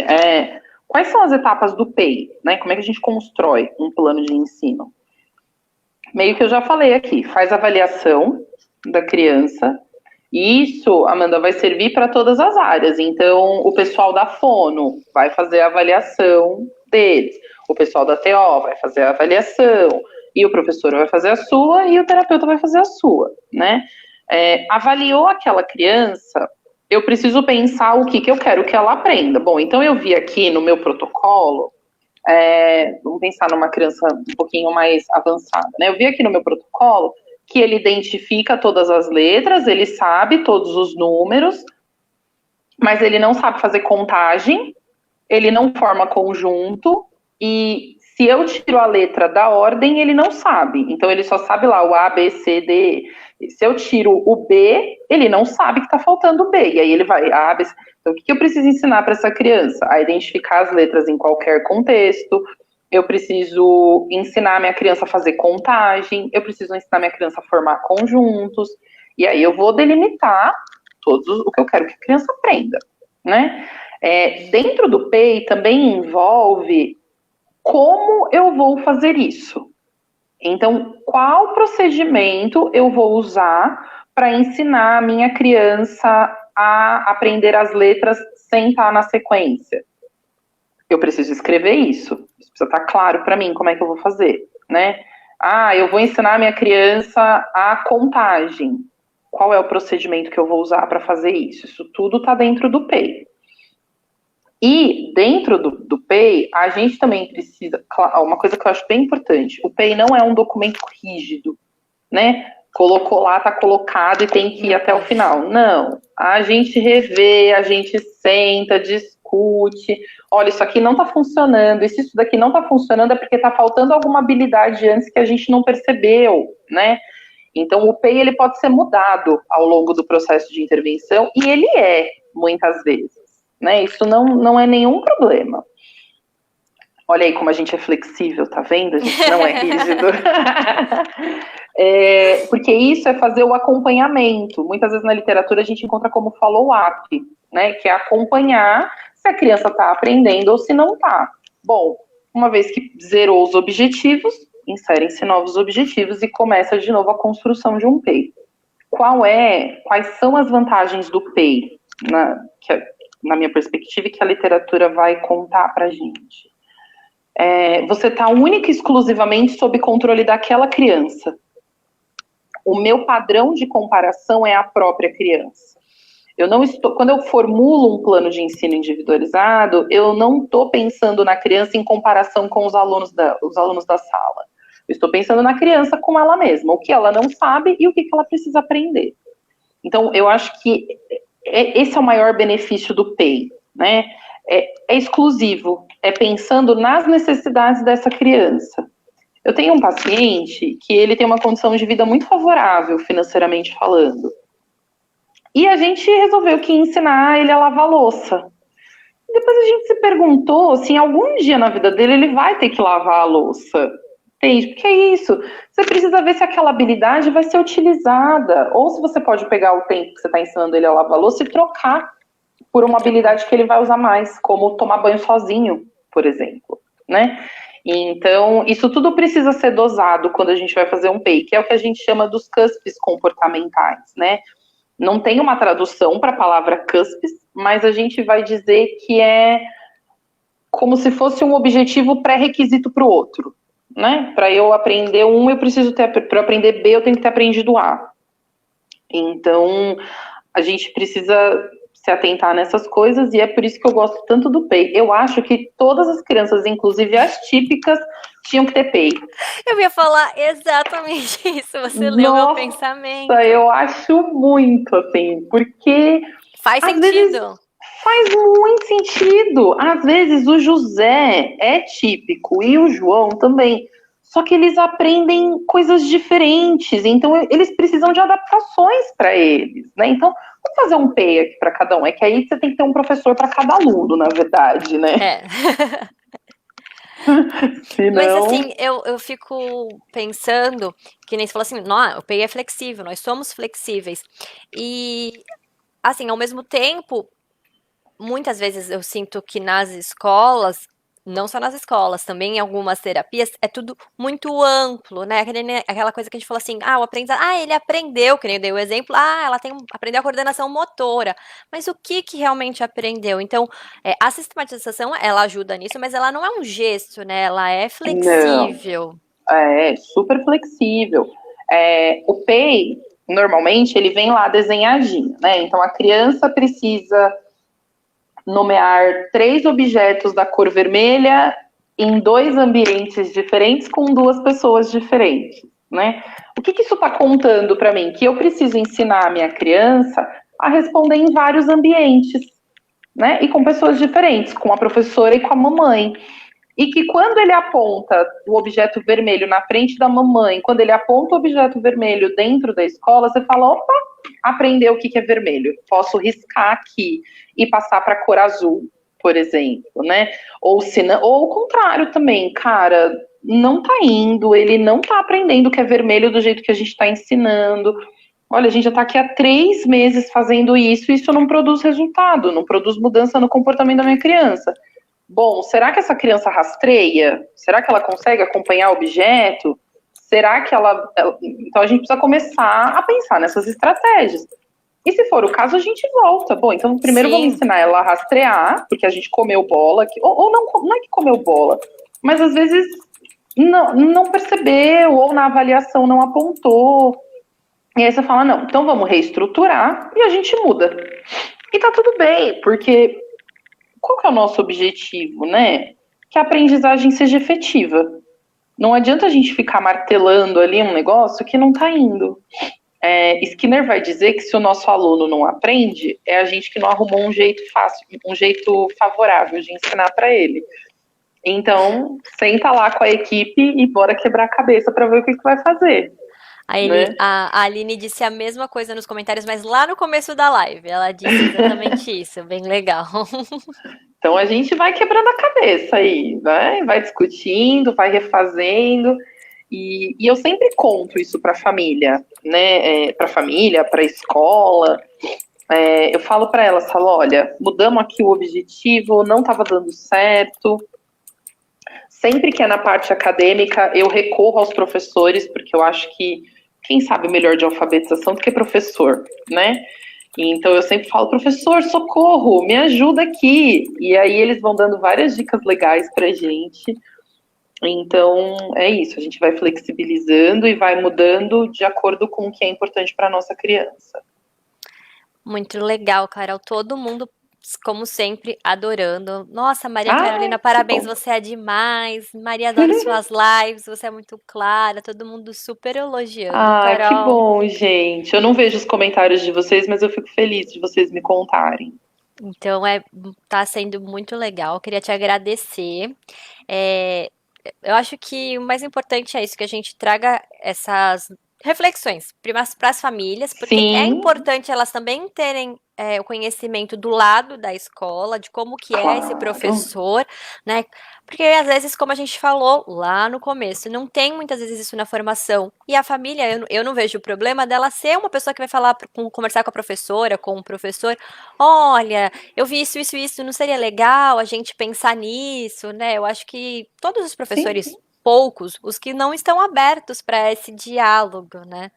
[SPEAKER 2] Quais são as etapas do PEI, né? Como é que a gente constrói um plano de ensino? Meio que eu já falei aqui, faz avaliação da criança. Isso, Amanda, vai servir para todas as áreas. Então, o pessoal da Fono vai fazer a avaliação deles. O pessoal da TO vai fazer a avaliação. E o professor vai fazer a sua e o terapeuta vai fazer a sua, né? Avaliou aquela criança, eu preciso pensar o que eu quero que ela aprenda. Bom, então eu vi aqui no meu protocolo, vamos pensar numa criança um pouquinho mais avançada, né? Eu vi aqui no meu protocolo que ele identifica todas as letras, ele sabe todos os números, mas ele não sabe fazer contagem, ele não forma conjunto, e se eu tiro a letra da ordem, ele não sabe. Então ele só sabe lá o A, B, C, D. Se eu tiro o B, ele não sabe que está faltando o B, e aí ele vai, A, B, C. Então, o que eu preciso ensinar para essa criança? A identificar as letras em qualquer contexto, eu preciso ensinar a minha criança a fazer contagem, eu preciso ensinar a minha criança a formar conjuntos, e aí eu vou delimitar o que eu quero que a criança aprenda, né? Dentro do PEI também envolve como eu vou fazer isso. Então, qual procedimento eu vou usar para ensinar a minha criança a aprender as letras sem estar na sequência? Eu preciso escrever isso. Isso precisa estar claro para mim como é que eu vou fazer, né? Eu vou ensinar a minha criança a contagem. Qual é o procedimento que eu vou usar para fazer isso? Isso tudo está dentro do PEI. E dentro do PEI, a gente também precisa, uma coisa que eu acho bem importante, o PEI não é um documento rígido, né? Colocou lá, tá colocado e tem que ir até o final. Não, a gente revê, a gente senta, discute, olha, isso aqui não tá funcionando, e se isso daqui não tá funcionando é porque tá faltando alguma habilidade antes que a gente não percebeu, né? Então o PEI, ele pode ser mudado ao longo do processo de intervenção, e ele muitas vezes. Né? Isso não é nenhum problema. Olha aí como a gente é flexível, tá vendo? A gente não é rígido. Porque isso é fazer o acompanhamento. Muitas vezes na literatura a gente encontra como follow-up, né? Que é acompanhar se a criança está aprendendo ou se não está. Bom, uma vez que zerou os objetivos, inserem-se novos objetivos e começa de novo a construção de um PEI. Quais são as vantagens do PEI? Na minha perspectiva, que a literatura vai contar para a gente. Você está única e exclusivamente sob controle daquela criança. O meu padrão de comparação é a própria criança. Quando eu formulo um plano de ensino individualizado, eu não estou pensando na criança em comparação com os alunos da sala. Eu estou pensando na criança com ela mesma, o que ela não sabe e o que ela precisa aprender. Então, eu acho que esse é o maior benefício do PEI, né? É exclusivo, é pensando nas necessidades dessa criança. Eu tenho um paciente que ele tem uma condição de vida muito favorável, financeiramente falando. E a gente resolveu que ensinar ele a lavar louça. Depois a gente se perguntou se em algum dia na vida dele ele vai ter que lavar a louça. Entende? Porque é isso. Você precisa ver se aquela habilidade vai ser utilizada. Ou se você pode pegar o tempo que você está ensinando ele a lavar a louça e trocar por uma habilidade que ele vai usar mais, como tomar banho sozinho, por exemplo, né? Então, isso tudo precisa ser dosado quando a gente vai fazer um PEI, que é o que a gente chama dos CUSPs comportamentais, né? Não tem uma tradução para a palavra CUSPs, mas a gente vai dizer que é como se fosse um objetivo pré-requisito para o outro, né? Para eu aprender eu preciso ter, para aprender B, eu tenho que ter aprendido A. Então, a gente precisa se atentar nessas coisas, e é por isso que eu gosto tanto do PEI. Eu acho que todas as crianças, inclusive as típicas, tinham que ter PEI.
[SPEAKER 1] Eu ia falar exatamente isso, você leu meu pensamento.
[SPEAKER 2] Eu acho muito, assim, porque...
[SPEAKER 1] Faz sentido.
[SPEAKER 2] Faz muito sentido. Às vezes o José é típico e o João também. Só que eles aprendem coisas diferentes, então eles precisam de adaptações para eles, né? Então, vamos fazer um PEI aqui para cada um. É que aí você tem que ter um professor para cada aluno, na verdade, né? Senão...
[SPEAKER 1] Mas assim, eu fico pensando, que nem você falou assim, o PEI é flexível, nós somos flexíveis. E, assim, ao mesmo tempo, muitas vezes eu sinto que nas escolas, não só nas escolas, também em algumas terapias, é tudo muito amplo, né? Aquela coisa que a gente fala assim, o aprendizado, ele aprendeu, que nem eu dei o exemplo, ela aprendeu a coordenação motora, mas o que realmente aprendeu? Então, a sistematização, ela ajuda nisso, mas ela não é um gesto, né? Ela é flexível.
[SPEAKER 2] Não. É super flexível. O PEI, normalmente, ele vem lá desenhadinho, né? Então, a criança precisa nomear 3 objetos da cor vermelha em 2 ambientes diferentes com 2 pessoas diferentes, né? O que isso está contando para mim? Que eu preciso ensinar a minha criança a responder em vários ambientes, né? E com pessoas diferentes, com a professora e com a mamãe. e que quando ele aponta o objeto vermelho na frente da mamãe, quando ele aponta o objeto vermelho dentro da escola, você fala, opa, aprendeu o que é vermelho, posso riscar aqui e passar para a cor azul, por exemplo, né? Ou o contrário também, cara, não tá indo, ele não tá aprendendo o que é vermelho do jeito que a gente está ensinando. Olha, a gente já está aqui há 3 meses fazendo isso e isso não produz resultado, não produz mudança no comportamento da minha criança. Bom, será que essa criança rastreia? Será que ela consegue acompanhar o objeto? Será que Então a gente precisa começar a pensar nessas estratégias. E se for o caso, a gente volta. Bom, então primeiro vamos ensinar ela a rastrear, porque a gente comeu bola, ou não é que comeu bola, mas às vezes não percebeu, ou na avaliação não apontou. E aí você fala, não, então vamos reestruturar e a gente muda. E tá tudo bem, porque qual que é o nosso objetivo, né? Que a aprendizagem seja efetiva. Não adianta a gente ficar martelando ali um negócio que não tá indo. Skinner vai dizer que se o nosso aluno não aprende, é a gente que não arrumou um jeito fácil, um jeito favorável de ensinar para ele. Então, senta lá com a equipe e bora quebrar a cabeça para ver o que vai fazer. Né?
[SPEAKER 1] A Aline disse a mesma coisa nos comentários, mas lá no começo da live, ela disse exatamente isso, bem legal.
[SPEAKER 2] Então a gente vai quebrando a cabeça aí, né? Vai discutindo, vai refazendo. E eu sempre conto isso para a família, né? Para a família, para a escola. Eu falo para elas, olha, mudamos aqui o objetivo, não estava dando certo. Sempre que é na parte acadêmica, eu recorro aos professores, porque eu acho que quem sabe melhor de alfabetização do que professor, né? Então eu sempre falo, professor, socorro, me ajuda aqui. E aí eles vão dando várias dicas legais pra gente. Então é isso, a gente vai flexibilizando e vai mudando de acordo com o que é importante para nossa criança.
[SPEAKER 1] Muito legal, Carol. Todo mundo, como sempre, adorando. Nossa, Maria Carolina, parabéns, você é demais. Maria, adoro suas lives, você é muito clara. Todo mundo super elogiando, Carol.
[SPEAKER 2] Que bom, gente. Eu não vejo os comentários de vocês, mas eu fico feliz de vocês me contarem.
[SPEAKER 1] Então, tá sendo muito legal. Queria te agradecer. Eu acho que o mais importante é isso, que a gente traga essas reflexões para as famílias, porque é importante elas também terem o conhecimento do lado da escola, de como que é esse professor, né? Porque às vezes, como a gente falou lá no começo, não tem muitas vezes isso na formação. E a família, eu não vejo o problema dela ser uma pessoa que vai falar, conversar com a professora, com o professor, olha, eu vi isso, não seria legal a gente pensar nisso, né? Eu acho que todos os professores, poucos, os que não estão abertos para esse diálogo, né?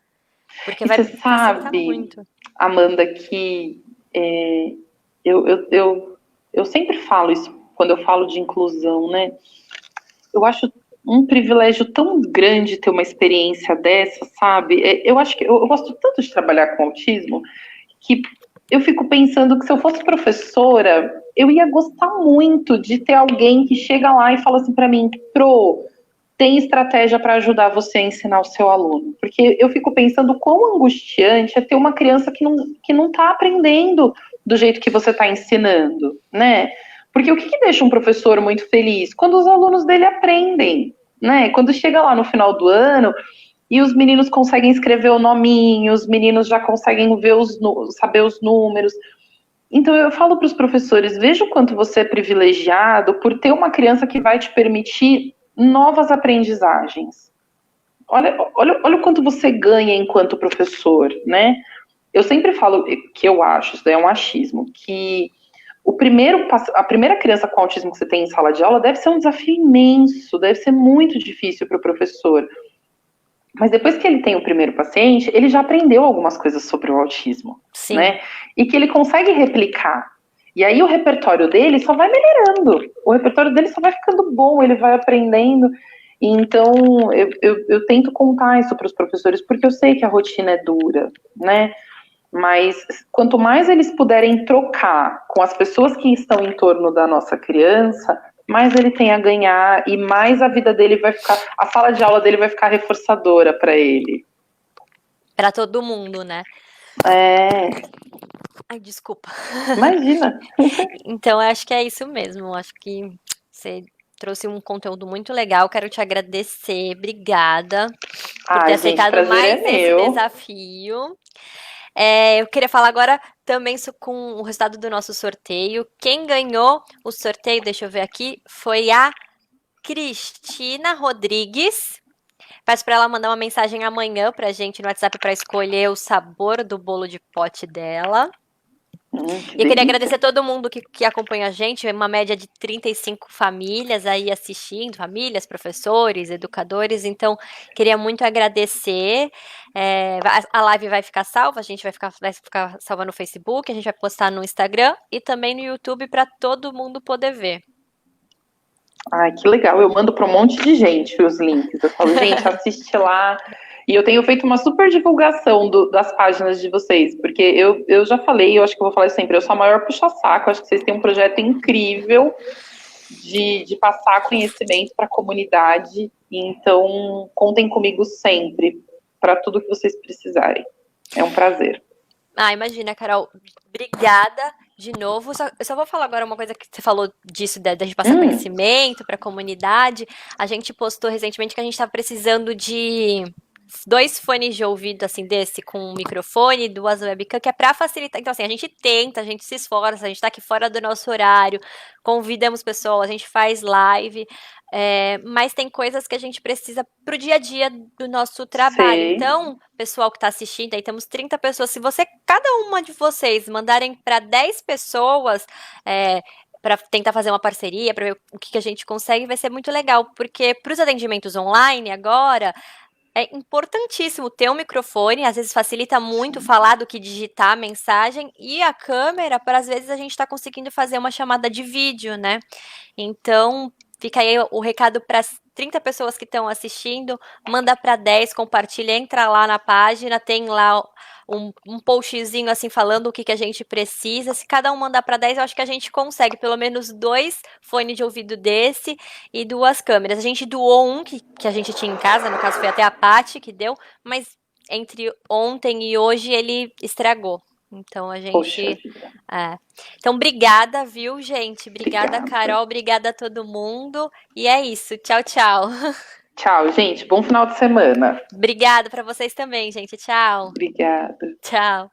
[SPEAKER 1] Porque vai facilitar muito.
[SPEAKER 2] Amanda, que eu sempre falo isso quando eu falo de inclusão, né? Eu acho um privilégio tão grande ter uma experiência dessa, sabe? Eu acho que eu gosto tanto de trabalhar com autismo que eu fico pensando que se eu fosse professora, eu ia gostar muito de ter alguém que chega lá e fala assim para mim, tem estratégia para ajudar você a ensinar o seu aluno. Porque eu fico pensando quão angustiante é ter uma criança que não está aprendendo do jeito que você está ensinando, né? Porque o que deixa um professor muito feliz? Quando os alunos dele aprendem, né? Quando chega lá no final do ano e os meninos conseguem escrever o nominho, os meninos já conseguem saber os números. Então eu falo para os professores, veja o quanto você é privilegiado por ter uma criança que vai te permitir novas aprendizagens. Olha o quanto você ganha enquanto professor, né? Eu sempre falo que eu acho, isso daí é um achismo, que a primeira criança com autismo que você tem em sala de aula deve ser um desafio imenso, deve ser muito difícil para o professor. Mas depois que ele tem o primeiro paciente, ele já aprendeu algumas coisas sobre o autismo,
[SPEAKER 1] Sim.
[SPEAKER 2] Né? E que ele consegue replicar. E aí o repertório dele só vai melhorando, o repertório dele só vai ficando bom, ele vai aprendendo. Então eu tento contar isso para os professores, porque eu sei que a rotina é dura, né? Mas quanto mais eles puderem trocar com as pessoas que estão em torno da nossa criança, mais ele tem a ganhar e mais a vida dele vai ficar, a sala de aula dele vai ficar reforçadora para ele.
[SPEAKER 1] Para todo mundo, né? Ai, desculpa.
[SPEAKER 2] Imagina.
[SPEAKER 1] Então, acho que é isso mesmo. Acho que você trouxe um conteúdo muito legal. Quero te agradecer. Obrigada por ter
[SPEAKER 2] Ai, gente,
[SPEAKER 1] aceitado
[SPEAKER 2] prazer
[SPEAKER 1] mais
[SPEAKER 2] é
[SPEAKER 1] esse
[SPEAKER 2] meu.
[SPEAKER 1] desafio. Eu queria falar agora também com o resultado do nosso sorteio. Quem ganhou o sorteio, deixa eu ver aqui, foi a Cristina Rodrigues. Peço para ela mandar uma mensagem amanhã pra gente no WhatsApp para escolher o sabor do bolo de pote dela.
[SPEAKER 2] Que
[SPEAKER 1] E eu queria
[SPEAKER 2] delícia.
[SPEAKER 1] agradecer a todo mundo que acompanha a gente, uma média de 35 famílias aí assistindo, famílias, professores, educadores. Então, queria muito agradecer. A live vai ficar salva, a gente vai ficar salva no Facebook, a gente vai postar no Instagram e também no YouTube para todo mundo poder ver.
[SPEAKER 2] Ai, que legal. Eu mando para um monte de gente os links. Eu falo, gente, assiste lá. E eu tenho feito uma super divulgação das páginas de vocês, porque eu já falei, eu acho que eu vou falar sempre, eu sou a maior puxa-saco, acho que vocês têm um projeto incrível de passar conhecimento para a comunidade, então contem comigo sempre, para tudo que vocês precisarem. É um prazer.
[SPEAKER 1] Imagina, Carol. Obrigada de novo. Eu só vou falar agora uma coisa que você falou disso, da gente passar
[SPEAKER 2] Hum,
[SPEAKER 1] conhecimento para a comunidade. A gente postou recentemente que a gente está precisando de 2 fones de ouvido, assim, desse, com um microfone, 2 webcam, que é para facilitar. Então, assim, a gente tenta, a gente se esforça, a gente tá aqui fora do nosso horário, convidamos pessoas, a gente faz live, mas tem coisas que a gente precisa pro dia a dia do nosso trabalho.
[SPEAKER 2] sei.
[SPEAKER 1] Então, pessoal que está assistindo, aí temos 30 pessoas. Se cada uma de vocês mandarem para 10 pessoas, para tentar fazer uma parceria, para ver o que a gente consegue, vai ser muito legal, porque para os atendimentos online agora, é importantíssimo ter um microfone, às vezes facilita muito
[SPEAKER 2] Sim.
[SPEAKER 1] falar do que digitar a mensagem, e a câmera, para às vezes a gente está conseguindo fazer uma chamada de vídeo, né? Então, fica aí o recado para as 30 pessoas que estão assistindo, manda para 10, compartilha, entra lá na página, tem lá um postzinho assim falando o que a gente precisa. Se cada um mandar para 10, eu acho que a gente consegue pelo menos 2 fones de ouvido desse e 2 câmeras. A gente doou um que a gente tinha em casa, no caso foi até a Paty que deu, mas entre ontem e hoje ele estragou. Então a
[SPEAKER 2] Poxa
[SPEAKER 1] gente.
[SPEAKER 2] vida.
[SPEAKER 1] É. Então, obrigada, viu, gente? Obrigada,
[SPEAKER 2] Obrigada.
[SPEAKER 1] Carol. Obrigada a todo mundo. E é isso. Tchau, tchau.
[SPEAKER 2] Tchau, gente. Bom final de semana.
[SPEAKER 1] Obrigada para vocês também, gente. Tchau.
[SPEAKER 2] Obrigada.
[SPEAKER 1] Tchau.